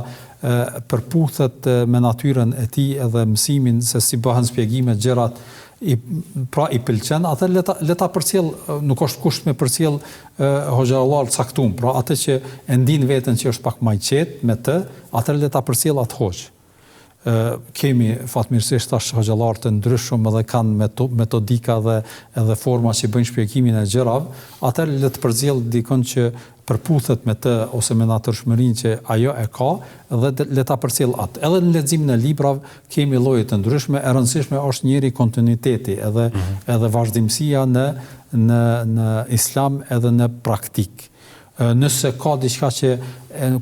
përputhet me natyrën e tij edhe mësimin se si bëhen shpjegimet gjërat pra I pëlqen, atë le ta përcjell, nuk është kusht me përcjell hoxhallar caktuar, pra atë që e ndin veten që është pak më I qetë me të, atë le ta përcjell atë hoxh. Kemi fatmirësisht tash hoxhallar të ndryshëm edhe kanë metodika dhe edhe forma që bëjnë shpjegimin e gjërave, atëherë le të përcjell dikon që përputhet me të ose me natyrshmërinë që ajo e ka dhe le ta përcjell atë. Edhe në leximin e librave kemi lloje të ndryshme, e rëndësishme është njëri kontinuiteti edhe vazhdimësia në islam edhe në praktik. Nëse ka diçka që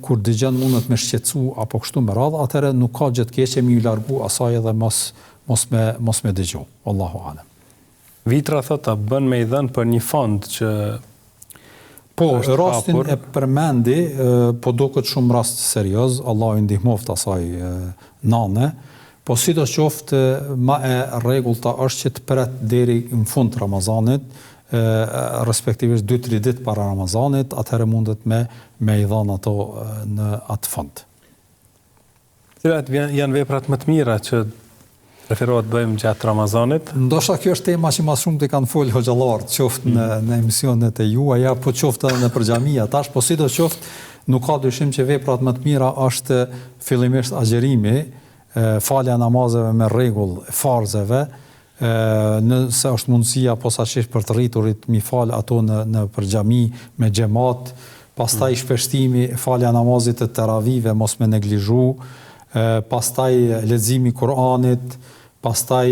kur dëgjon mundet me shqetësu apo kështu me radhë, atëherë nuk ka gjë të keqe me I largu asaj edhe mos me dëgju. Wallahu alem. Vitra thotë bën me I dhënë për një fond që po rastin e përmendi, po duket shumë rast serioz, Allahu I ndihmoft asaj nane, po sidoqoftë më e rregullta është që të pret deri në fund të Ramazanit, respektivisht 2-3 ditë para Ramazanit, atëherë mundet me I dhanë ato në atë fond. Cilat janë veprat më të mira që preferohet bëjmë gjatë Ramazanit? Ndoshta kjo është tema që më shumë të kanë folë hoxhallarët, qoftë në emisionet e juaja, po qoftë edhe në xhamia tash, po sidoqoftë nuk ka dyshim që veprat më të mira është fillimisht agjerimi, falja namazeve me rregull, farzeve, nëse është mundësia posaçërisht për të rriturit mi fal ato në xhami me xhamat, pastaj shpeshtimi, falja namazit të teravive mos me neglizhu, pastaj leximi Kur'anit, pastaj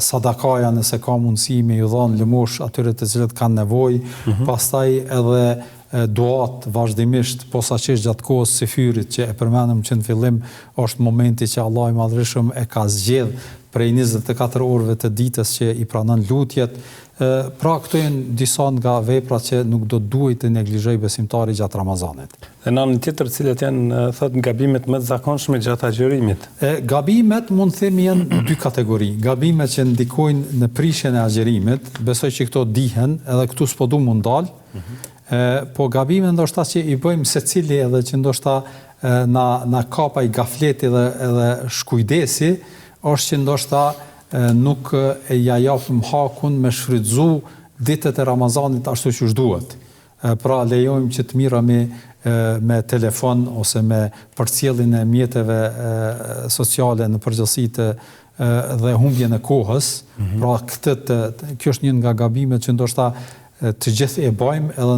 sadakaja nëse ka mundësi me ju dhënë lëmosh atyre të cilët kanë nevojë, pastaj edhe duat vazhdimisht, posaçërisht gjatë kohës së fyrit që e përmendëm që në fillim është momenti që Allahu i Madhërisht e ka zgjedh prej 24 orëve të ditës që i pranon lutjet. Pra këto janë disa nga veprat që nuk do duhet të neglizhoj besimtari gjatë Ramazanit. Dhe në anën tjetër, cilat janë thot gabimet më të zakonshme gjatë agjërimit? Gabimet mund të themi janë dy kategori. Gabimet që ndikojnë në prishjen e agjërimit, besoj që këto dihen, edhe këtu s'po du mund dal. Po gabimet ndoshta që i bëjmë secili edhe që ndoshta na kapa i gafleti edhe shkujdesi, është që ndoshta nuk e ja japim hakun me shfrytzu ditët e Ramazanit ashtu që duhet. Pra lejojmë që të mirami me telefon ose me përcjelljen e mjeteve sociale në përgjithësi dhe humbjen e kohës. Pra kjo është një nga gabimet që ndoshta të gjithë e bëjmë edhe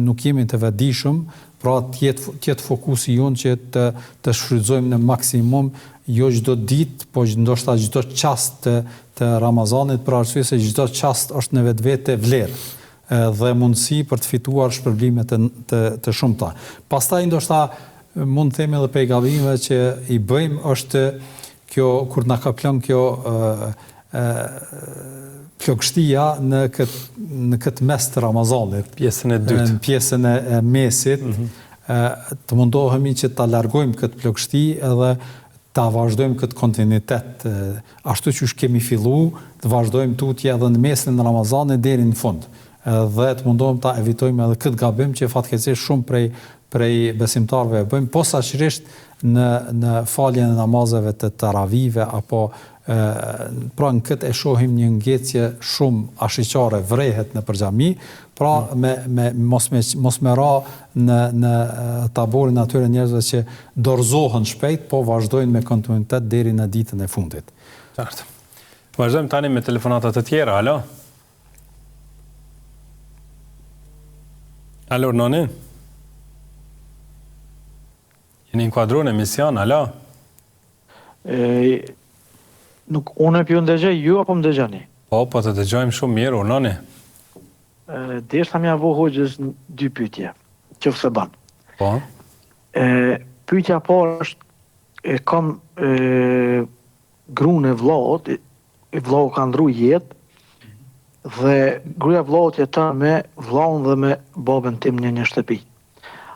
nuk jemi të vetëdijshëm, pra tjetë fokusi jonë që të shfrytëzojmë në maksimum jo çdo ditë, po ndoshta çdo çast të Ramazanit, për arsye se çdo çast është në vetvete vlerë dhe mundësi për të fituar shpërblime të shumta. Pastaj ndoshta mund të themi edhe prej gabimeve që i bëjmë është kjo kur na kaplon kjo plagështia në këtë mes të Ramazanit, pjesën e dytë, në pjesën e mesit, të mundohemi që ta largojmë këtë plagështi edhe ta vazhdojmë këtë kontinuitet. Ashtu që kemi fillu, të vazhdojmë tutje edhe në mesin e Ramazanit deri në fund. Dhe të mundohem ta evitojmë edhe këtë gabim që fatkeqësisht shumë prej besimtarëve e bëjmë, posaçërisht në faljen e namazeve të taravive apo pra në këtë e shohim një ngjecje shumë ashiqare vrehet në xhami, pra mos me ra në taborin atyre njerëzve që dorëzohen shpejt, po vazhdojnë me kontinuitet deri në ditën e fundit. Qartë. Vazhdojmë tani me telefonatat të tjera. Alo? Alo, noni? Jeni inkuadruar në emision, alo? Nuk unë e pju ndëgjej, ju apo më dëgjani? Po të dëgjojmë shumë mirë, urnoni. Deshta mja vo hoxhës në dy pyetje, qoftë se ban. Po? Pyetja parë është, kam gruën e vllaut, vllau ka ndru jetë, dhe gruaja vllaut jeton me vllaun dhe me babën tim në një shtëpi.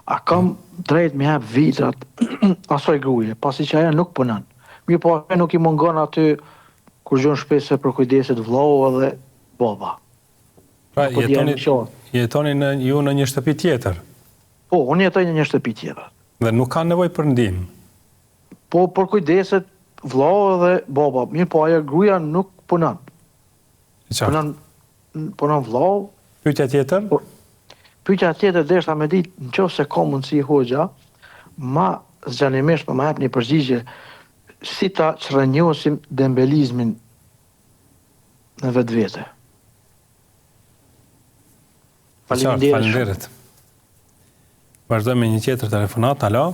A kam drejt me hap vitrat asoj gruaje, pasi që ajo nuk punon. Mirë po ajo nuk i mungon aty kur gjon shpesh për kujdeset vllau edhe baba. Pra, jetoni ju në një shtëpi tjetër? Po, unë jetoj në një shtëpi tjetër. Dhe nuk ka nevojë për ndihmë? Po, për kujdeset vllau edhe baba. Mirë po ajo gruaja nuk punon. Punon vllau. Pyetja tjetër? Pyetja tjetër deshta me ditë nëse ka mundësi hoxha, ma zgjanimisht më jap një përgjigje si ta çrënjosim dembelizmin në vetvete. Faleminderit. Vazhdojmë me një tjetër telefonat. Alo?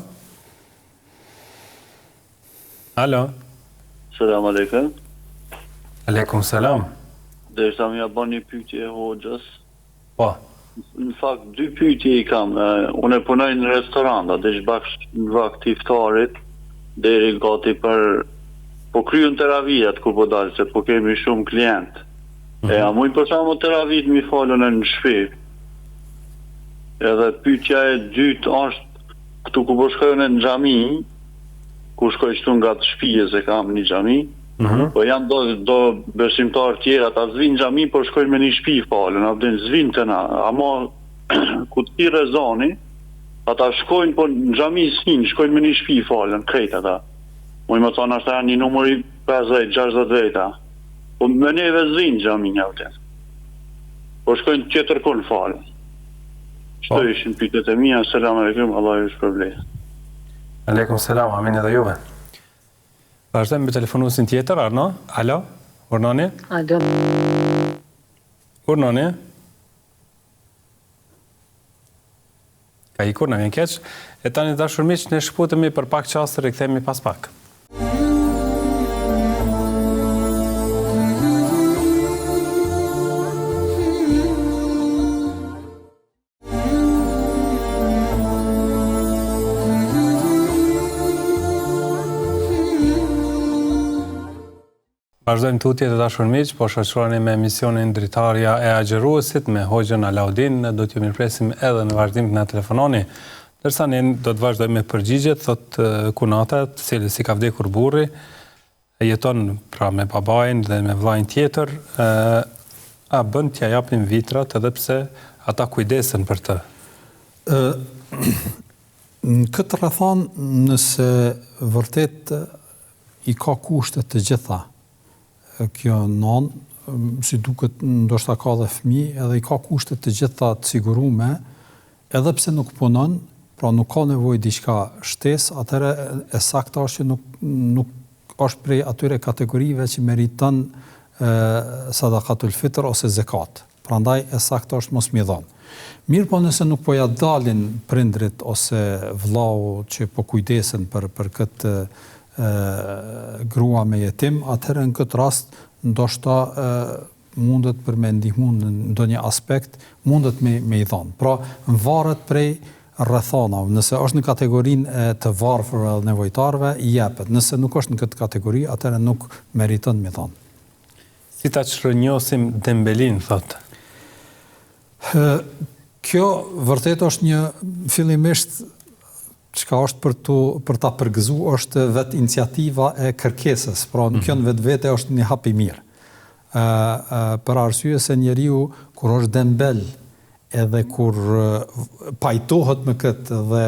Alo? Selam aleikum. Aleikum selam. Deshta më bën një pyetje hoxhës. Po. Në fakt, dy pyetje i kam. Unë punoj në restoranta, dhe në vakt iftarit, deri gati për po kryen teravijat kur po dalë, se po kemi shumë klient. A mujnë për shembull teravit mi falën në shtëpi. Edhe pyetja e dytë është këtu ku po shkojnë në xhami, ku shkoj këtu nga të shtëpia se kam një xhami, po janë do besimtar tjera ta zvin xhami, po shkojnë me një shtëpi falën, apo zvin të na, ama ku ti rezoni, ata shkojnë po në xhami s'hin, shkojnë me një shtëpi falën, krejt ata. Mujnë më thonë ashtë një numëri 50-60 veta. Po me neve zvin xhami një vëtet. Po shkojnë tjetër kun falën. Shto ishin pyetjet e mia, selam aleikum, Allah ju shpërblet. Aleikum selam, amin edhe juve. Vazhdojmë me telefonuesin tjetër, Arno. Alo? Urnoni? Alo. Urnoni? Ka ikur në vjen keq. E tani dashur miq, ne shputemi për pak çaste, rikthehemi pas pak. Vazhdojmë tutje të dashur miq, po shoqëroni me emisionin Dritarja e Agjeruesit me Hoxhën Alaudin, do t'ju mirpresim edhe në vazhdim të na telefononi. Ndërsa ne do të vazhdojmë me përgjigjet, thot Kunata, i cili si ka vdekur burri, jeton pra me babain dhe me vllajin tjetër, a bën t'ja japin vitrat edhe pse ata kujdesen për të? Në këtë rrethon, nëse vërtet i ka kushte të gjitha, kjo non, si duket ndoshta ka dhe fëmijë, edhe i ka kushte të gjitha të sigurume, edhe pse nuk punon, pra nuk ka nevojë diçka shtesë, atëherë e saktë është që nuk është prej atyre kategorive që meriton sadakatul fitr ose zekat. Prandaj e saktë është mos mi dhon. Mirë po nëse nuk po ja dalin prindrit ose vllau që po kujdesen për këtë grua me jetim, atëherë në këtë rast ndoshta mundet për me ndihmu në ndonjë aspekt, mundet me i dhënë. Pra, varet prej rrethonave. Nëse është në kategorinë e të varfërve dhe nevojtarëve, i jepet. Nëse nuk është në këtë kategori, atëherë nuk meriton me dhënë. Si ta shërnjosim dembelin, thotë? Kjo vërtet është një fillimisht çka është për ta përgëzu është vetë iniciativa e kërkesës, pra në kjo në vetvete është një hap i mirë. Për arsye se njeriu kur është dembel edhe kur pajtohet me këtë dhe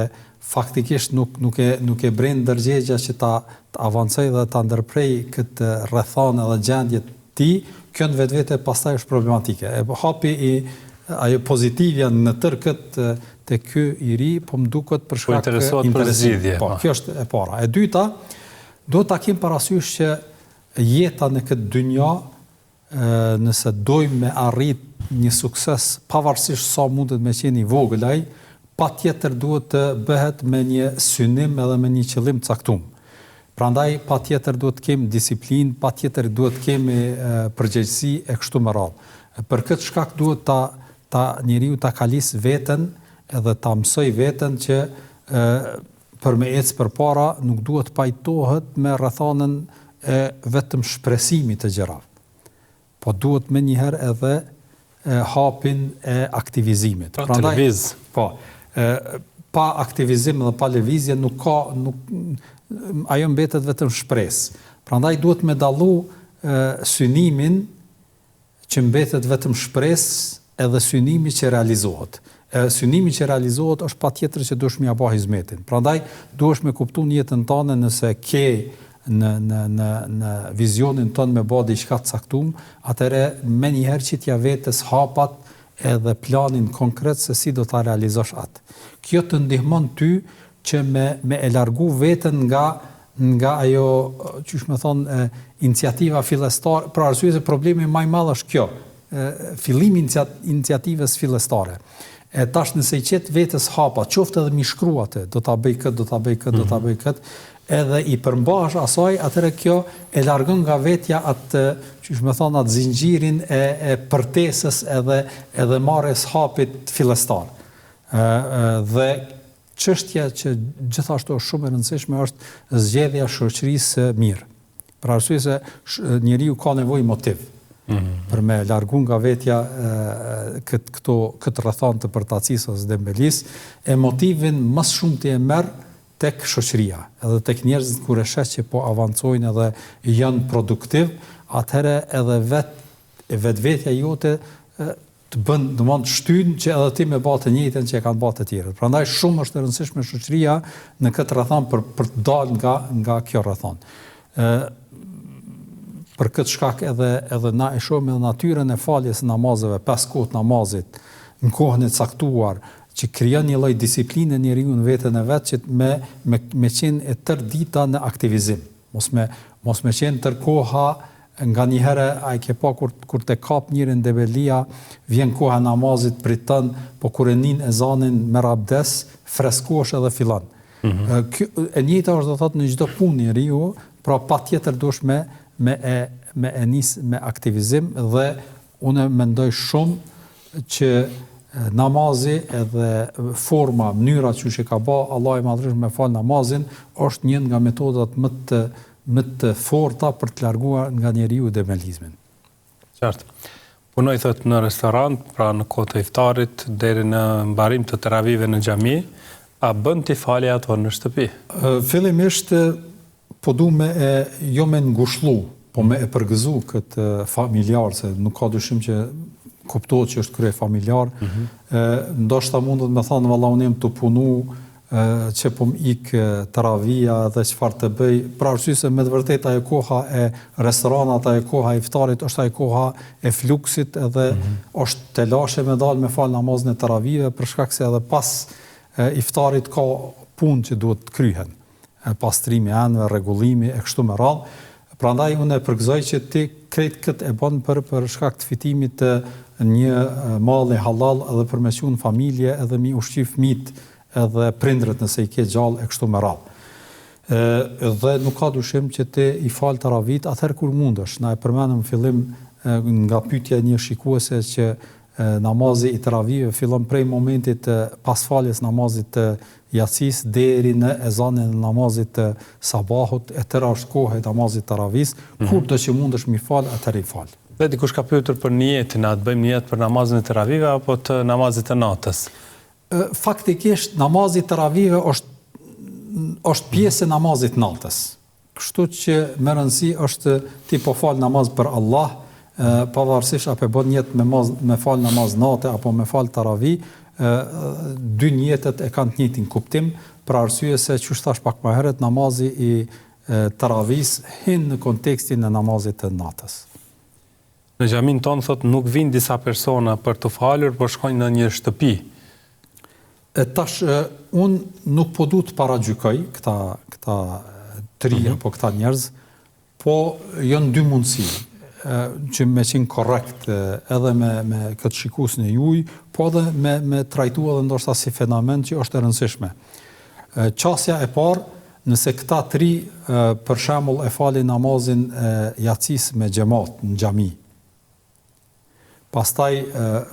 faktikisht nuk e bren ndërgjegja që ta avancoj dhe ta ndërprej këtë rrethon edhe gjendje të tij, kjo në vetvete pastaj është problematike. Hapi ajo pozitivja në tërë këtë te ky i ri, po më duket për shkak të interesit. Po, kjo është e para. E dyta, do ta kem parasysh që jeta në këtë dynja, nëse dojmë me arrit një sukses, pavarësisht sa mundet me qenë i vogël ai, patjetër duhet të bëhet me një synim edhe me një qëllim të caktuar. Prandaj patjetër duhet të kemi disiplinë, patjetër duhet të kemi përgjegjësi e kështu me radhë. Për këtë shkak duhet njeriu ta kalis veten edhe ta mësoj veten që për me ecë përpara nuk duhet pajtohet me rrethonën e vetëm shpresimit të gjërave. Po duhet me njëherë edhe hapin e aktivizimit. Pra të lëviz. Po, pa aktivizim dhe pa lëvizje ajo mbetet vetëm shpresë. Prandaj duhet me dallu synimin që mbetet vetëm shpresë edhe synimi që realizohet. Synimi që realizohet është patjetër që duhesh me ia bëj hizmetin. Prandaj duhesh me kuptuar në jetën tënde nëse ke në vizionin tënd me bë diçka të caktuar, atëherë menjëherë që t'ja vetes hapat edhe planin konkret se si do ta realizosh atë. Kjo të ndihmon ty që me e largu veten nga ajo, qysh me thonë, iniciativa fillestare, për arsye se problemi më i madh është kjo, fillimi iniciativës fillestare. Tash nëse i qet vetes hapa, qoftë edhe mi shkruate, do ta bëj këtë, do ta bëj këtë, do ta bëj këtë, edhe i përmbash asaj, atëherë kjo e largon nga vetja atë, qysh më thon, atë zinxhirin e përtesës edhe marrjes hapit fillestar. Dhe çështja që gjithashtu është shumë e rëndësishme është zgjedhja shoqërisë mirë. Për arsye se njeriu ka nevojë motiv. Për me largu nga vetja këtë rrethon të përtacisë ose dembelis, e motivin më shumë të e merr tek shoqëria, edhe tek njerëzit kur e sheh që po avancojnë edhe janë produktiv, atëherë edhe vetvetja jote të bën, domthon të shtyn që edhe ti me bë të njëjtën që e kanë bërë të tjerët. Prandaj shumë është e rëndësishme shoqëria në këtë rrethon për të dalë nga kjo rrethon. Për këtë shkak edhe na e shohim edhe natyrën e faljes së namazeve, 5 kohë namazit, në kohën e caktuar, që krijon një lloj disipline njeriu në veten e vet që me qenë e tërë dita në aktivizim. Mos me qenë tërë koha nganjëherë ai ke pa kur të kap njërin debelia, vjen koha e namazit priton, po kur e nin ezanin merr abdes, freskohesh edhe fillon. E njëjta është do thotë në çdo punë njeriu, pra patjetër duhesh me nis me aktivizim dhe unë mendoj shumë që namazi edhe mënyra që ka bë Allahu i Madhërisht me fal namazin është një nga metodat më më të forta për të larguar nga njeriu demelizmin. Qartë. Punoj thot në restorant, pra në kohë të iftarit deri në mbarim të teravive në xhami, a bën ti falje ato në shtëpi? Fillimisht po du me jo me ngushëllu, po me e përgëzu këtë familjar, se nuk ka dyshim që kuptohet që është krye familjar. Ndoshta mundet me thonë valla unë jam të punu që po më ik teravia dhe çfarë të bëj. Pra arsye se me të vërtetë ajo koha e restoranat, ajo koha e iftarit është ajo koha e fluksit edhe është telashe me dalë me fal namazin e teravive për shkak se edhe pas iftarit ka punë që duhet të kryhen. Pastrimi i anëve, rregullimi e kështu me radhë. Prandaj unë e përgëzoj që ti krejt këtë e bën për shkak të fitimit të një malli halal edhe për me qenë familje edhe mi ushqy fëmijët edhe prindërit nëse i ke gjallë e kështu me radhë. Dhe nuk ka dyshim që ti i fal taravit atëherë kur mundesh. Na e përmendëm në fillim nga pyetja e një shikuese që namazi i teravive fillon prej momentit pas faljes namazit të Yasis deri në ezanin e namazit të sabahut, e tëra është kohë e namazit teravis, kur do që mundesh mi fal, atëherë i fal. Dhe dikush ka pyetur për niyetin, a të bëjmë niyet për namazin e teravive apo të namazit të natës? Faktikisht namazi i teravive është pjesë e namazit natës. Kështu që më rëndësi është ti po fal namaz për Allah, pavarësisht apo bën niyet me fal namaz natë apo me fal teravi, dy niyetet e kanë të njëjtin kuptim, për arsye se çu thash pak më herët namazi i teravis hin në kontekstin e namazit të natës. Në xhamin ton thot nuk vijnë disa persona për të falur, por shkojnë në një shtëpi. Tash unë nuk po du të paragjykoj këta tri apo këta njerëz, po janë dy mundësi që me qenë korrekt edhe me këtë shikuesin e juaj, po edhe me trajtu edhe ndoshta si fenomen që është e rëndësishme. Qasja e parë, nëse këta tri për shembull e falin namazin e Yacis me xhamat në xhami. Pastaj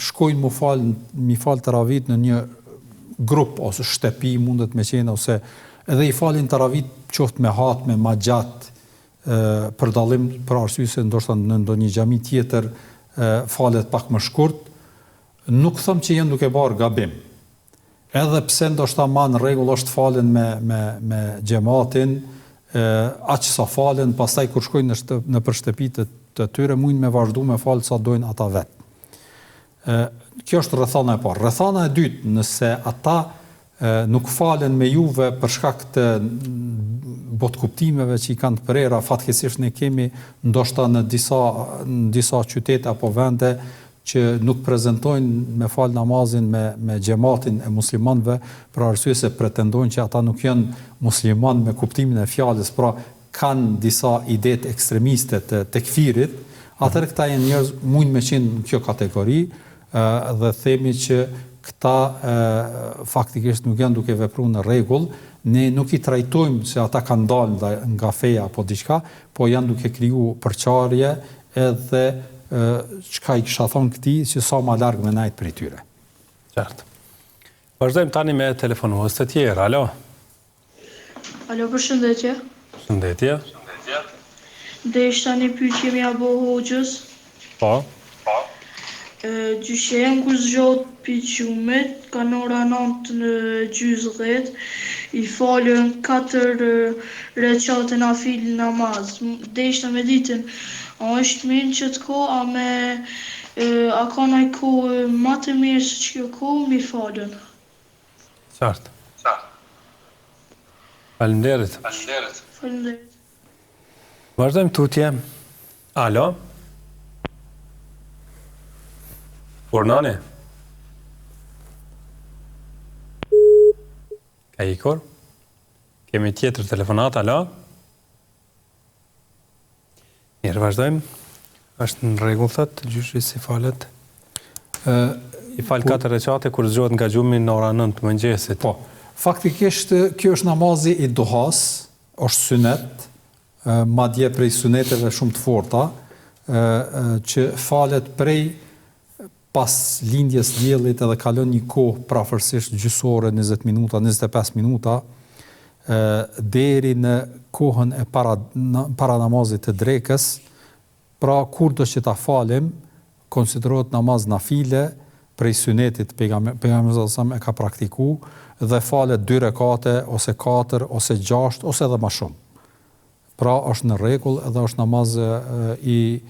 shkojnë mi fal teravit në një grup ose shtëpi mundet me qenë ose edhe i falin teravit qoftë me hat, me maxhat, për dallim për arsye se ndoshta në ndonjë xhami tjetër falet pak më shkurt, nuk them që janë duke bërë gabim. Edhe pse ndoshta ma në rregull është falen me xhamatin, aq sa falen, pastaj kur shkojnë në për shtëpitë të tyre mundin me vazhdu me fal sa dojnë ata vet. Kjo është rrethana e parë. Rrethana e dytë, nëse ata nuk falen me juve për shkak të botkuptimeve që i kanë të prera, fatkeqësisht ne kemi ndoshta në disa qytete apo vende që nuk prezantojnë me fal namazin me xhamatin e muslimanëve për arsye se pretendojnë që ata nuk janë musliman me kuptimin e fjalës, pra kanë disa ide ekstremiste të tekfirit, atëherë këta janë njerëz mund me qenë në kjo kategori dhe themi që këta faktikisht nuk janë duke vepruar në rregull, ne nuk i trajtojmë se ata kanë dalë nga feja apo diçka, po janë duke kriju përçarje edhe çka i kisha thonë këtij që sa më larg me najt prej tyre. Qartë. Vazhdojmë tani me telefonues të tjerë. Alo. Alo, përshëndetje. Përshëndetje. Dhe ishta një pyetje mja bo hoxhës. Po. Gjyshem kur zgjot pi qumit, kanë ora 9 në gjysdhet, i falën 4 recate nafil namaz. Dhe ishta me ditën, a është mirë që të ko, a ka nëj ko ma të mirë se që kjo ko, mi falën. Qartë. Faleminderit. Faleminderit. Vazhdojmë tutje. Alo. Urnani. Ka ikur? Kemi tjetër telefonat, alo? Mirë, vazhdojmë. Është në rregull thot, gjyshi si falet? I fal 4 recate kur zgjohet nga gjumi në ora 9 të mëngjesit. Po. Faktikisht kjo është namazi i duhas, është sunet, madje prej suneteve shumë të forta, që falet prej pas lindjes diellit edhe kalon një kohë prafërsisht gjysore, 20 minuta, 25 minuta, deri në kohën e para namazit të drekës, pra kur do që ta falim, konsiderohet namaz nafile, prej sunetit pejgamberi sa e ka praktiku, dhe falet 2 rekate, ose 4, ose 6, ose edhe më shumë. Pra është në rregull edhe është namaz i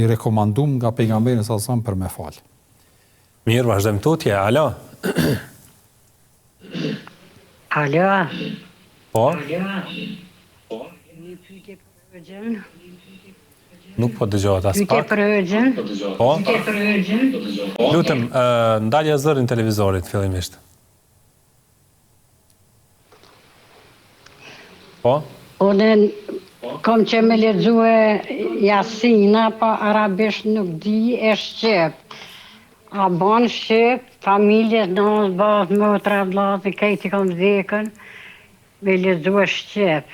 rekomandum nga pejgamberi sa për me fal. Mirë, vazhdojmë tutje. Alo? Alo? Po? Një pyetje për Hoxhën. Nuk po dëgjohet as Pyetje pak. për Hoxhën. Po? Lutem, ndalja zërin televizorit fillimisht. Po? Unë kam që me lexue Jasina, pa arabisht nuk di, e shqip. A ban shqip, familjes nënës, bazë, motra, vllazë, kejti kam vdekën, me lexue shqip.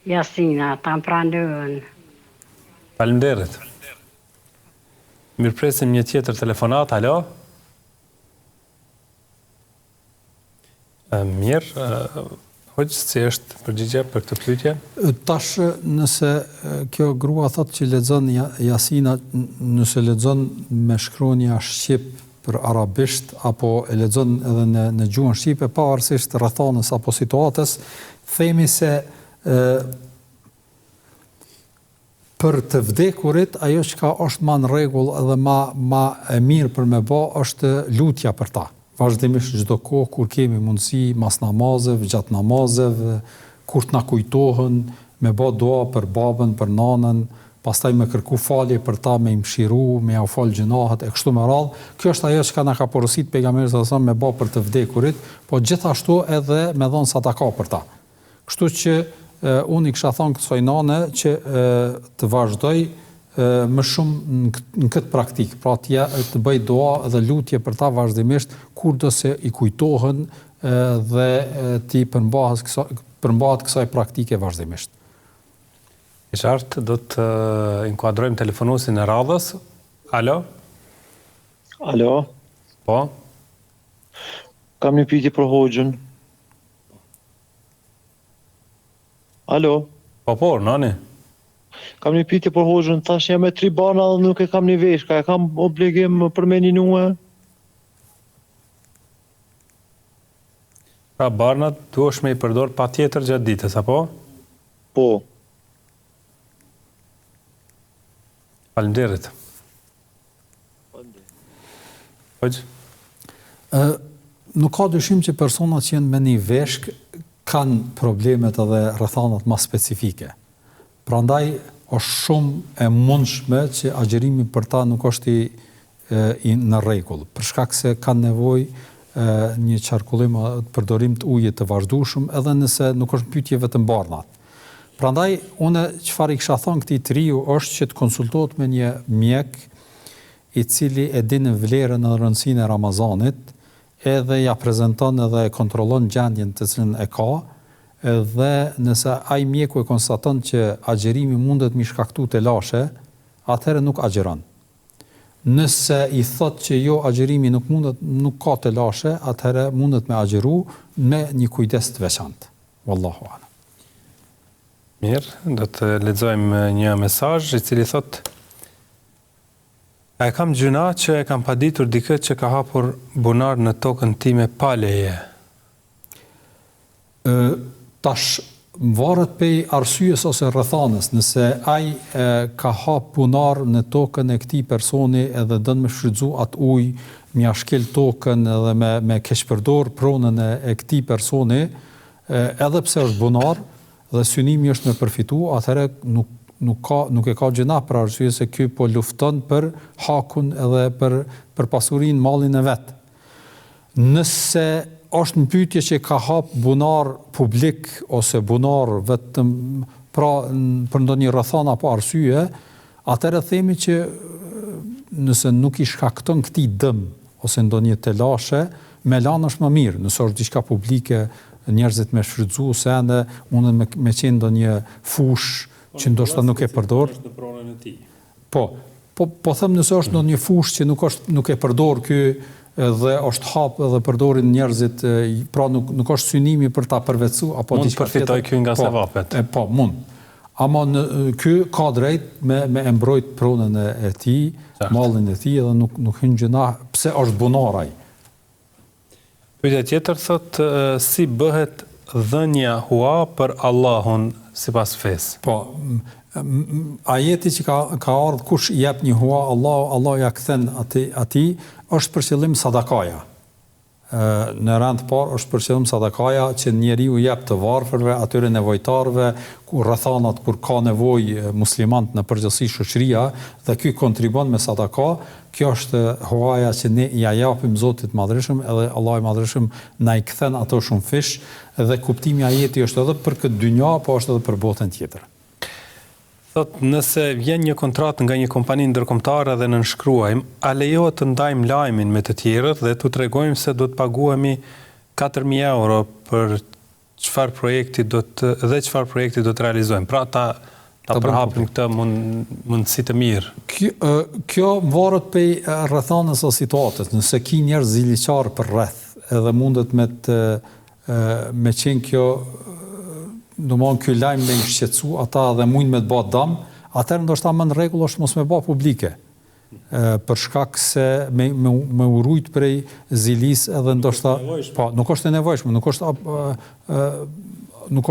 Jasina, ta më pranojnë. Faleminderit. Mirëpresim një tjetër telefonat, alo? Mirë, Hoxh, si është përgjigje për këtë pyetje? Tash, nëse kjo grua thot që lexon Jasina, nëse lexon me shkronja shqip për arabisht, apo e lexon edhe në gjuhën shqipe, pavarësisht rrethanës apo situatës, themi se për të vdekurit, ajo që është ma në rregull edhe ma e mirë për me bë, është lutja për ta. Vazhdimisht çdo kohë kur kemi mundësi, mas namazeve, gjatë namazeve, kur të na kujtohen, me bë dua për babën, për nanën, pastaj me kërku falje për ta, me i mëshiru, me ia fal gjunahet e kështu me radhë. Kjo është ajo që na ka porositur pejgamberi sa me bë për të vdekurit, po gjithashtu edhe me dhënë sadaka për ta. Kështu që unë i kisha thënë kësaj nane që të vazhdoj më shumë në këtë praktikë, pra të bëj dua dhe lutje për ta vazhdimisht, kurdo se i kujtohen dhe ti përmbahet kësaj praktike vazhdimisht. I qartë, do të inkuadrojmë telefonuesin e radhës. Alo? Alo? Po? Kam një pyetje për Hoxhën. Alo? Po, nani? Kam një pyetje për Hoxhën, thash jam me 3 bana dhe nuk e kam një veshka, e kam obligim për me ninue? Pra barnat duhesh me i përdor pa tjetër gjatë ditës, apo? Po. Faleminderit. Hoxh? Nuk ka dyshim që personat që janë me një veshk kanë problemet edhe rrethanat më specifike. Prandaj është shumë e mundshme që agjerimi për ta nuk është i në rregull, për shkak se kanë nevojë një qarkullim, përdorim të ujit të vazhdueshëm, edhe nëse nuk është pyetje vetëm barnat. Prandaj unë çfarë i kisha thënë këtij triu është që të konsultohet me një mjek i cili e din vlerën dhe rëndësinë e Ramazanit, edhe ja prezanton edhe e kontrollon gjendjen të cilën e ka. Dhe nëse ai mjeku e konstaton që agjerimi mundet mi shkaktu të lashe, atëherë nuk agjeron. Nëse i thot që jo, agjerimi nuk ka të lashe, atëherë mundet me agjeru me një kujdes të veçantë. Wallahu a'lam. Mirë, do të lexojmë një mesazh i cili thot: "A kam gjuna që e kam paditur dikë që ka hapur bunar në tokën time pa leje?" Tash varet pej arsyes ose rrethanës, nëse ai ka hap bunar në tokën e këtij personi edhe dën me shfrytzu atë ujë, me shkel tokën edhe me keqpërdor pronën e këtij personi, edhe pse është bunar dhe synimi është me përfitu, atëherë nuk e ka gjëna për arsye se ky po lufton për hakun edhe për pasurinë, mallin e vet. Nëse është në pyetje që ka hap bunar publik ose bunar vetëm për ndonjë rrethana apo arsye, atëherë themi që nëse nuk i shkakton këtij dëm ose ndonjë telashe, me lanë është më mirë. Nëse është diçka publike, njerëzit me shfrytzu se ende mundën me qenë ndonjë fush që ndoshta nuk e përdor. Në pronën e tij. Po them nëse është ndonjë fush që nuk e përdor ky dhe është hap edhe përdorin njerëzit, pra nuk është synimi për ta përvetësu apo mund të përfitoj ky nga sevapet. Po, mund. Ama ky ka drejt me mbrojt pronën e tij, mallin e tij dhe nuk hyn gjëna pse është bunaraj. Pyetja tjetër thot si bëhet dhënia hua për Allahun sipas fesë. Po, ajeti që ka ardhur kush i jep një hua Allah ja kthen atij është për qëllim sadakaja. Në rand parë është për qëllim sadakaja që njeriu jep të varfërve, atyre nevojtarëve, ku rrethanat kur ka nevojë muslimanët në përgjithësi shoqëria dhe ky kontribon me sadaka. Kjo është huaja që ne ja japim Zotit Madhreshëm, edhe Allah i Madhreshëm na i kthen ato shumë fish, dhe kuptimi i ajetit është edhe për këtë dynja, po është edhe për botën tjetër. Thot, nëse vjen një kontratë nga një kompani ndërkombëtare dhe nënshkruajmë, a lejohet të ndajmë lajmin me të tjerët dhe t'u tregojmë se do të paguhemi 4.000 euro për çfarë projekti do të realizojmë. Pra ta përhapim këtë mundësi të mirë. Kjo varet prej rrethanës së situatës. Nëse ki njerëz ziliqar për rreth, edhe mundet me qenë kjo, domthonjë ky lajm me i shqetësu ata dhe mund me të bë dëm, atëherë ndoshta më në rregull është mos me bë publike. Për shkak se me urujt prej zilis edhe ndoshta po nuk është e nevojshme, nuk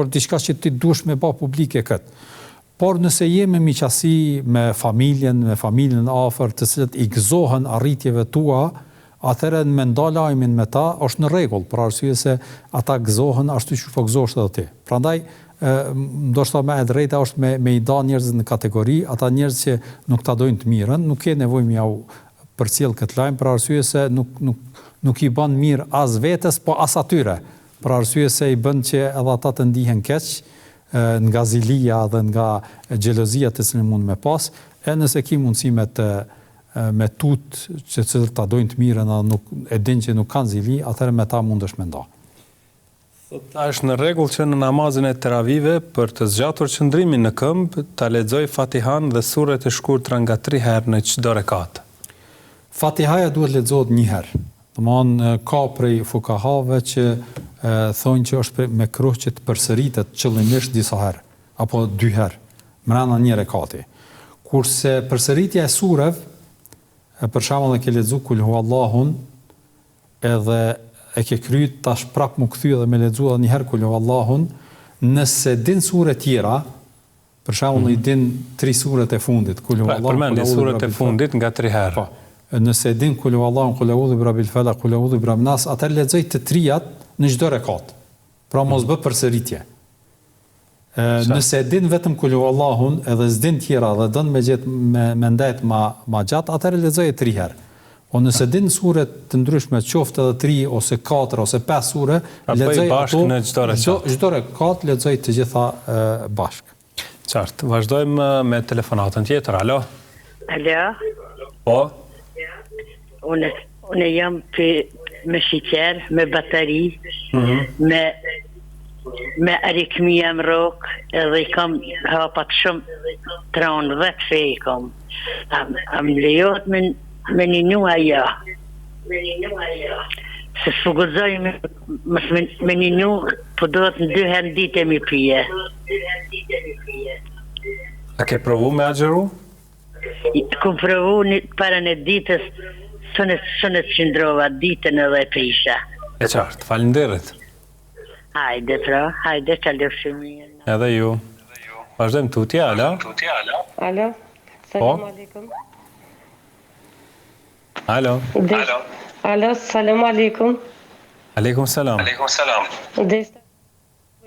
është diçka që ti duhesh me bë publike këtë. Por nëse jemi miqësi me familjen afër, të cilët i gëzohen arritjeve tua, atëherë me nda lajmin me ta është në rregull, për arsye se ata gëzohen ashtu që po gëzohesh edhe ti. Prandaj ndoshta më e drejta është me i dha njerëzit në kategori, ata njerëz që nuk ta dojnë të mirën, nuk ke nevojë me au përcjell këtë lajm, për arsye se nuk i bën mirë as vetes, po as atyre. Për arsye se i bën që edhe ata të ndihen keq nga zilia dhe nga xhelozia të cilën mund me pas, e nëse ki mundësi me tut që ta dojnë të mirën e din që nuk kanë zili, atëherë me ta mundesh me nda. Ta është në rregull që në namazin e teravive për të zgjatur qëndrimin në këmbë ta lexoj Fatihan dhe suret e shkurtra nga 3 herë në çdo rekat. Fatihaja duhet lexohet 1 herë. Domthonë ka prej fukahave që thonë që është me kruh që të përsëritet qëllimisht disa herë apo 2 herë brenda një rekati. Kurse përsëritja e sureve, për shembull e ke lexuar Kul huwallahun, edhe e ke kryet tash prap më kthy edhe me lexuar një herë Kul huwallahun, nëse din sure tjera, për shembull i din 3 suret e fundit, Kul huwallahun, përmendi suret e fundit nga 3 herë. Po. Nëse din Kul huwallahun, Kul a'udhu birabbil falaq, Kul a'udhu birabbin nas, atë lexoj të trijat në çdo rekat. Pra mos bë përsëritje. Nëse din vetëm Kul huwallahun edhe s'din tjera dhe don me gjet me ndet ma gjatë, atëherë lexoje 3 herë. O nëse din sure të ndryshme, qoftë edhe 3 ose 4 ose 5 sure, lexoj bashkë në çdo rekat lexoj të gjitha bashkë. Qartë. Vazhdojmë me telefonatën tjetër. Alo. Alo. Po. Unë jam me shiqer, me bateri, me arikmia më rok, edhe i kam hapat shumë tronë, 10 fe i kam. Am lejot me një nua ja. Se s'fuguzoj me një nua, po do të në 2 herë në ditë e mi pije. A ke provu me agjeru? Kom provu para në ditës, sënët qëndrova ditën edhe e prisha. E qartë, falinderit. Hajde, hajde, qalofshimi. Edhe ju. Vazhdojmë tutje, alo? Alo, salam alaikum. Alo. Alo, salam alaikum. Aleikum salam.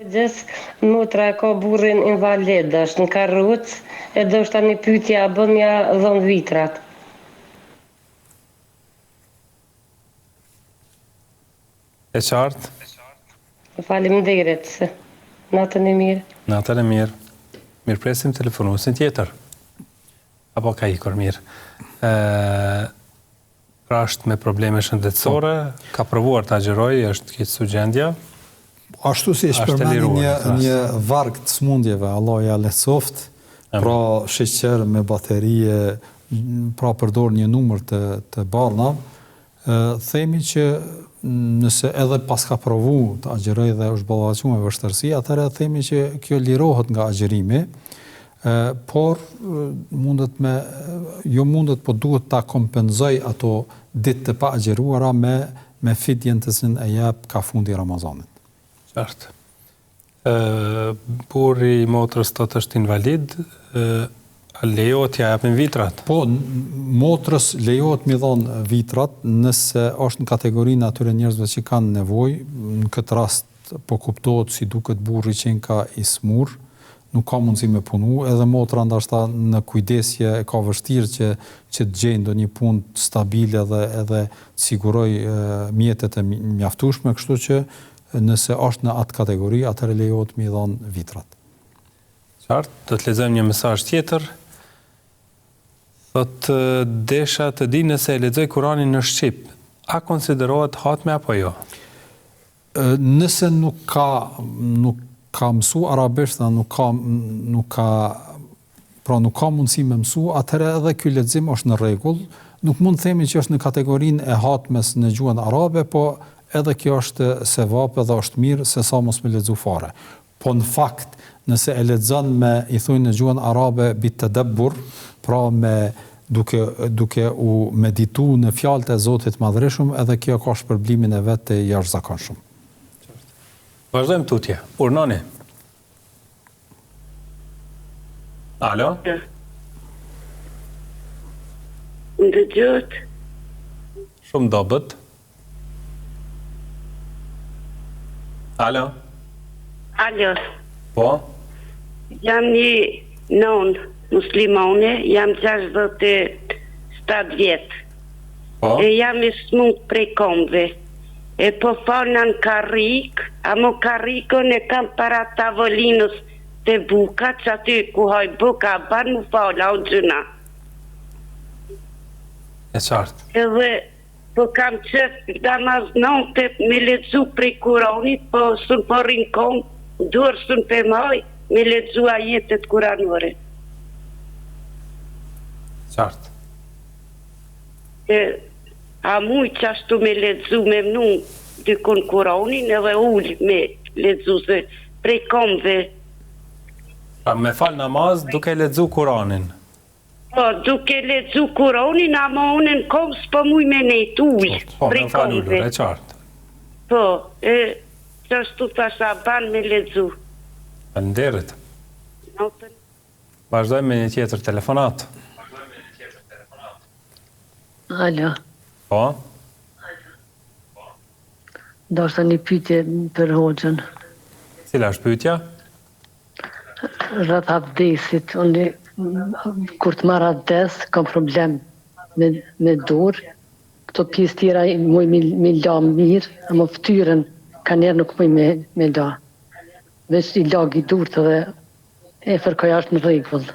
Desta motra e ka burrin invalid, është në karruc, e do shta një pytja bën mja 10 vitrat. E qartë? Faleminderit. Natën e mirë. Natën e mirë. Mirë presim telefonusin tjetër. Apo ka ikur mirë. Pra është me probleme shëndetësore, ka provuar të agjeroj, është këtë sugjendja. Ashtu si është përmeni një varg të smundjeve, Allah ja lehtësoft, pra sheqer me baterije, pra përdor një numër të barna, themi që nëse edhe pas ka provu të agjeroj dhe është ballafaqur me vështirësi, atëherë themi që kjo lirohet nga agjerimi, por jo mundet, po duhet ta kompenzoj ato ditë të pa agjeruara me fidjen të cilën e jep ka fundi Ramazanit. Qartë. Burri i motrës tot është invalid, a lejohet ja japin vitrat? Po, motrës lejohet mi dhon vitrat nëse është në kategorinë atyre njerëzve që kanë nevojë. Në këtë rast po kuptohet si duket burri që ka i smur, nuk ka mundësi me punu, edhe motra ndoshta në kujdesje e ka vështirë që të gjejë ndonjë punë stabile dhe edhe të siguroj mjetet e mjaftueshme, kështu që nëse është në atë kategori, atëherë lejohet mi dhon vitrat. Qartë, do të lexojmë një mesazh tjetër. Thotë, desha të di nëse e lexoj Kur'anin në shqip, a konsiderohet hatme apo jo? Nëse nuk ka mësu arabisht dhe nuk ka mundësi me mësu, atëherë edhe ky lexim është në rregull. Nuk mund të themi që është në kategorinë e hatmes në gjuhën arabe, po edhe kjo është sevap edhe është mirë se sa mos me lexu fare. Po në fakt, nëse e lexon i thujnë në gjuhën arabe bitadabbur, pra duke u meditu në fjalët e Zotit Madhreshëm, edhe kjo ka shpërblimin e vet të jashtëzakonshëm. Vazhdojmë tutje. Urnoni. Alo? Ndëgjot. Shumë dobët. Alo? Alo. Po? Jam një non muslimane, jam 67 vjetë. Po? E jam i smut prej komve. E po falna në karrik, a mo karrikën e kam para tavolinës të buka, që aty ku haj buka, ban mu fala o gjëna. E qartë. Edhe po kam qëtë namaz nonte me lexu prej Kuranit, po sun po rinkon, dur sun pe maj, me lexu ajetet kuranore. Qartë. A muj qashtu me lexu me mnu dykon Kuranin edhe ull me lexu se prej komve. Me fal namaz duke lexu Kuranin. Po, duke lexu Kuranin, ama unë në kom s'po muj me nejt ull prej komve. E qartë. Po, qashtu tasha ban me lexu. Faleminderit. Vazhdojmë me një tjetër telefonat. Alo. Po? Do është një pyetje për Hoxhën. Cila është pyetja? Rreth abdesit, unë kur të marr abdes kam problem me dorë. Këto pjesë tjera muj me la mirë, ama fytyrën ka njerë nuk muj me la. Veç i lag i durt dhe e fërkoj është në rregull.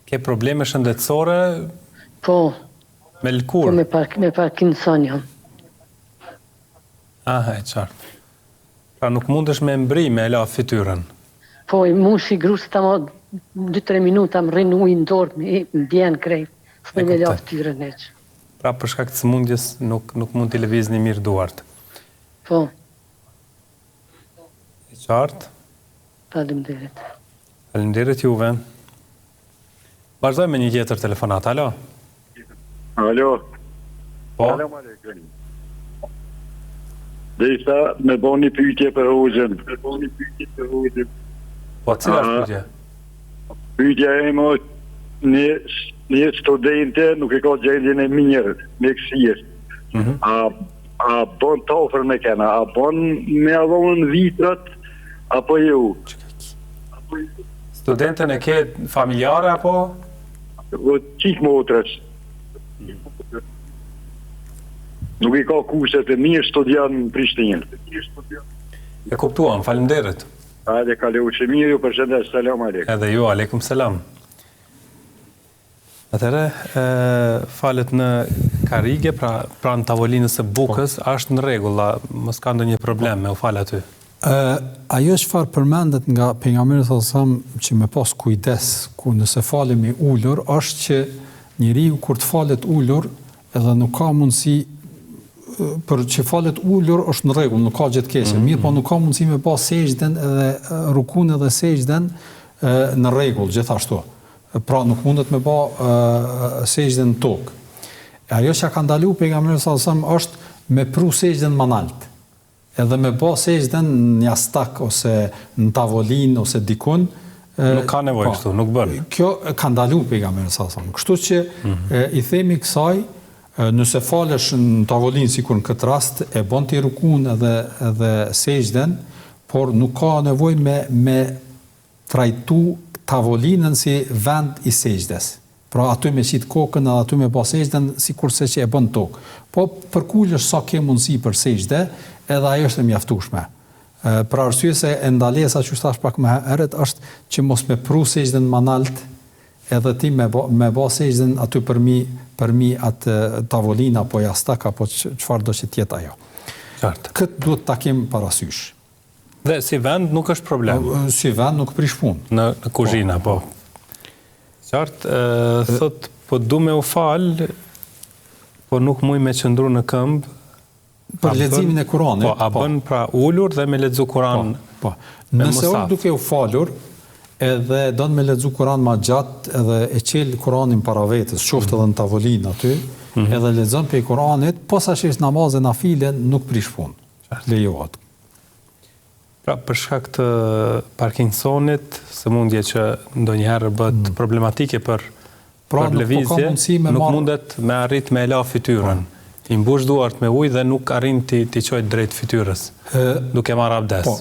Ke probleme shëndetësore? Po. Me lëkur? Po me Parkinson jam. Aha, e qartë. Pra nuk mundesh me mbri me la fytyrën? Po, i mushi grusë ta ma 2-3 minuta më rrinë ujë në dorë, më bjenë krejt, s'me me la fytyrën e që. Pra për shkak të sëmundjes nuk mund t'i lëvizni mirë duart? Po. E qartë? Faleminderit. Faleminderit juve. Vazhdojmë me një tjetër telefonat, alo? Alo. Po? Salam aleikum. Dhe isha me bo një pyetje për Hoxhën. Po, cila është pyetje? Pyetja e më një studente nuk e ka gjendjen e mirë, me kësirë. A bon të ofër me kena, a bon me adhonën vitrat, apo ju? Studenten e ke familjare, apo? Qik motrës. Nuk i ka kushtet e mirë, studian në Prishtinë. E kuptuam, faleminderit. Hajde, kaleu që mirë, ju përshëndes, selam aleikum. Edhe ju, aleikum selam. Atëre, falet në karige, pra në tavolinës e bukës, është në rregull, mos ka ndonjë problem me u fal aty. Ajo çfarë përmendet nga pejgamberi sallallahu që me pas kujdes ku nëse falemi ulur, është që njeriu kur të falet ulur edhe nuk ka mundësi për që falet ullur është në rregull, nuk ka gjë të keqe. Mirë, po nuk ka mundësi me pa sejdën edhe rukun edhe sejdën në rregull gjithashtu. Pra nuk mundet me pa sejdën në tokë. Ajo që ka ndalu pejgamberi sallallahu alajhi wasallam është me pru sejdën më lart. Edhe me pa sejdën në jastak ose në tavolinë ose dikun. Nuk ka nevojë kështu, nuk bën. Kjo ka ndalu pejgamberi sallallahu alajhi wasallam. Kështu që i themi kësaj, nëse falesh në tavolinë sikur në këtë rast e bën ti rukun edhe sejdën, por nuk ka nevojë me trajtu tavolinën si vend i sejdës. Pra aty me qit kokën edhe aty me pa sejdën sikurse që e bën tokë. Po përkullesh sa ke mundësi për sejdë, edhe ajo është e mjaftueshme. Për arsye se ndalesa që thash pak më herët është që mos me pru sejdën më lart, edhe ti me bë sejdën aty përmi atë tavolina apo jastak apo çfarë do që të jetë ajo. Qartë. Këtë duhet ta kem parasysh. Dhe si vend nuk është problem. Si vend nuk prish punë. Në kuzhina, po. Qartë, thot, po du me u fal, po nuk muj me qëndru në këmbë. Për leximin e Kuranit. Po, a bën pra ullur dhe me lexu Kuran. Po. Nëse është duke u falur, edhe do të me lexu Kuran ma gjatë, edhe e qel Kuranin para vetës, qoftë edhe në tavolinë aty, edhe lexon pe Kuranit, posaçërisht namazën nafile nuk prish punë. Lejohet. Pra, për shkak të Parkinsonit, sëmundje që ndonjëherë bëhet problematike për lëvizje, nuk mundet me arrit me la fytyrën. I mbush duart me ujë dhe nuk arrin ti çojë drejt fytyrës, duke marrë abdes. Po,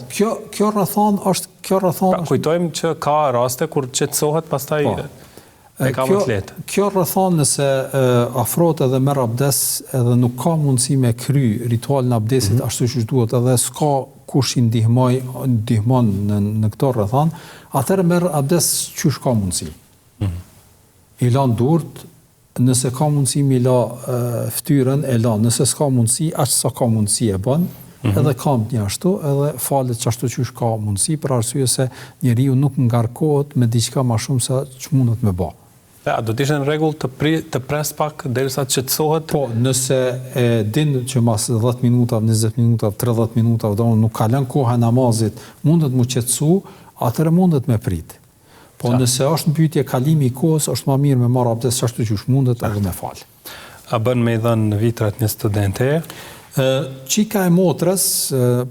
kjo rrethon është pra, kujtojmë që ka raste kur qetësohet pastaj e ka më të lehtë. Kjo rrethon nëse afrohet edhe merr abdes edhe nuk ka mundësi me kry ritualin e abdesit ashtu siç duhet, edhe s'ka kush i ndihmon në këto rrethon, atëherë merr abdes qysh ka mundësi. I lan durt. Nëse ka mundësi mi la ftyrën, e la. Nëse s'ka mundësi, aq sa ka mundësi e bën, edhe kam një ashtu, edhe falet që ashtu që ka mundësi, për arsye se njeriu nuk ngarkohet me diçka më shumë se ç'mundet me bë. A do të ishte në rregull të pres pak derisa të qetësohet? Po, nëse e din që mas 10 minuta, 20 minuta, 30 minuta, nuk ka lënë koha namazit, mundet mu qetësu, atëherë mundet me prit. Po nëse është në pyetje kalimi i kohës, është më mirë me marrë abdes ashtu që mundet edhe me fal. A bën me i dhënë vitrat një studente? Çika e motrës,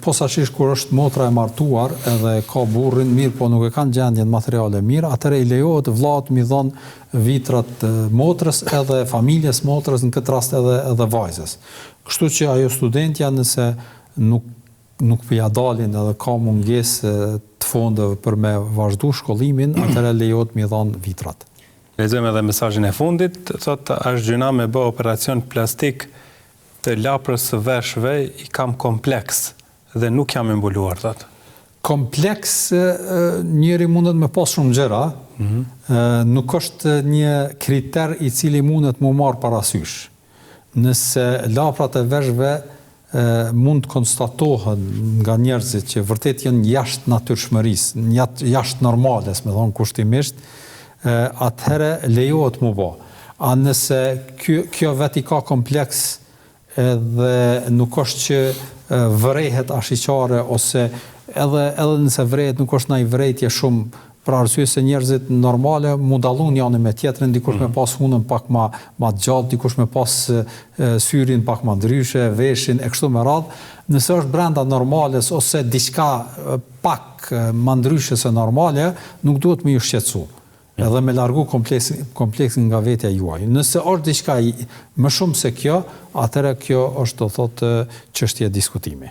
posaçërisht kur është motra e martuar edhe ka burrin mirë, po nuk e kanë gjendjen materiale mirë, atëherë i lejohet vllaut mi dhon vitrat motrës edhe familjes motrës, në këtë rast edhe vajzës. Kështu që ajo studentja nëse nuk për ja dalin edhe ka mungesë të fondeve për me vazhdu shkollimin, atëherë lejohet mi dhanë vitrat. Lexojmë edhe mesazhin e fundit, thotë është gjëna me bë operacion plastik të laprës së veshëve, i kam kompleks dhe nuk jam i mbuluar, thotë. Kompleks njëri mundet me pas shumë gjëra, nuk është një kriter i cili mundet mu marë parasysh. Nëse laprat e veshëve mund të konstatohen nga njerëzit që vërtet janë jashtë natyrshmërisë, jashtë normales, me thonë kushtimisht, atëherë lejohet mu bë. A nëse kjo vetë i ka kompleks edhe nuk është që vërehet ashiqare, ose edhe nëse vërehet nuk është ndaj vërejtje shumë, për arsye se njerëzit normale mu dallon janë me tjetrën, dikush me pas hunën pak ma gjatë, dikush me pas syrin pak ma ndryshe, veshin e kështu me radhë. Nëse është brenda normales ose diçka pak ma ndryshe se normale, nuk duhet me ju shqetësu. Edhe me largu kompleksin nga vetja juaj. Nëse është diçka më shumë se kjo, atëherë kjo është do thotë çështje diskutimi.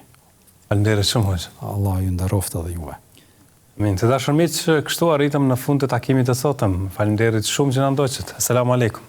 Faleminderit shumë hoxha. Allah ju nderoftë edhe juaj. Të dashur miq, kështu arritëm në fund të takimit të sotëm. Faleminderit shumë që na ndoqët. Asalamu alaikum.